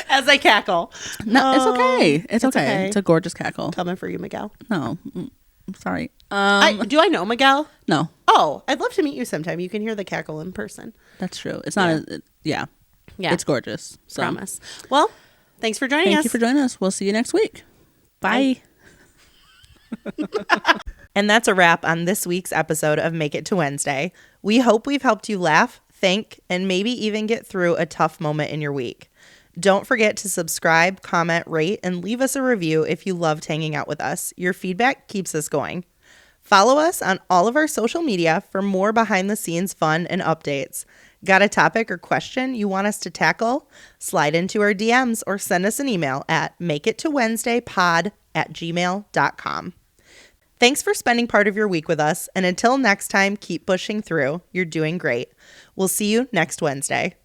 as I cackle. No, it's okay. It's okay. It's a gorgeous cackle. Coming for you, Miguel. No, I'm sorry. Do I know Miguel? No. Oh, I'd love to meet you sometime. You can hear the cackle in person. That's true. It's not. Yeah. It's gorgeous. So. Promise. Well, thanks for joining us. Thank you for joining us. We'll see you next week. Bye. And that's a wrap on this week's episode of Make It to Wednesday. We hope we've helped you laugh, think, and maybe even get through a tough moment in your week. Don't forget to subscribe, comment, rate, and leave us a review if you loved hanging out with us. Your feedback keeps us going. Follow us on all of our social media for more behind-the-scenes fun and updates. Got a topic or question you want us to tackle? Slide into our DMs or send us an email at makeitowednesdaypod@gmail.com. Thanks for spending part of your week with us, and until next time, keep pushing through. You're doing great. We'll see you next Wednesday.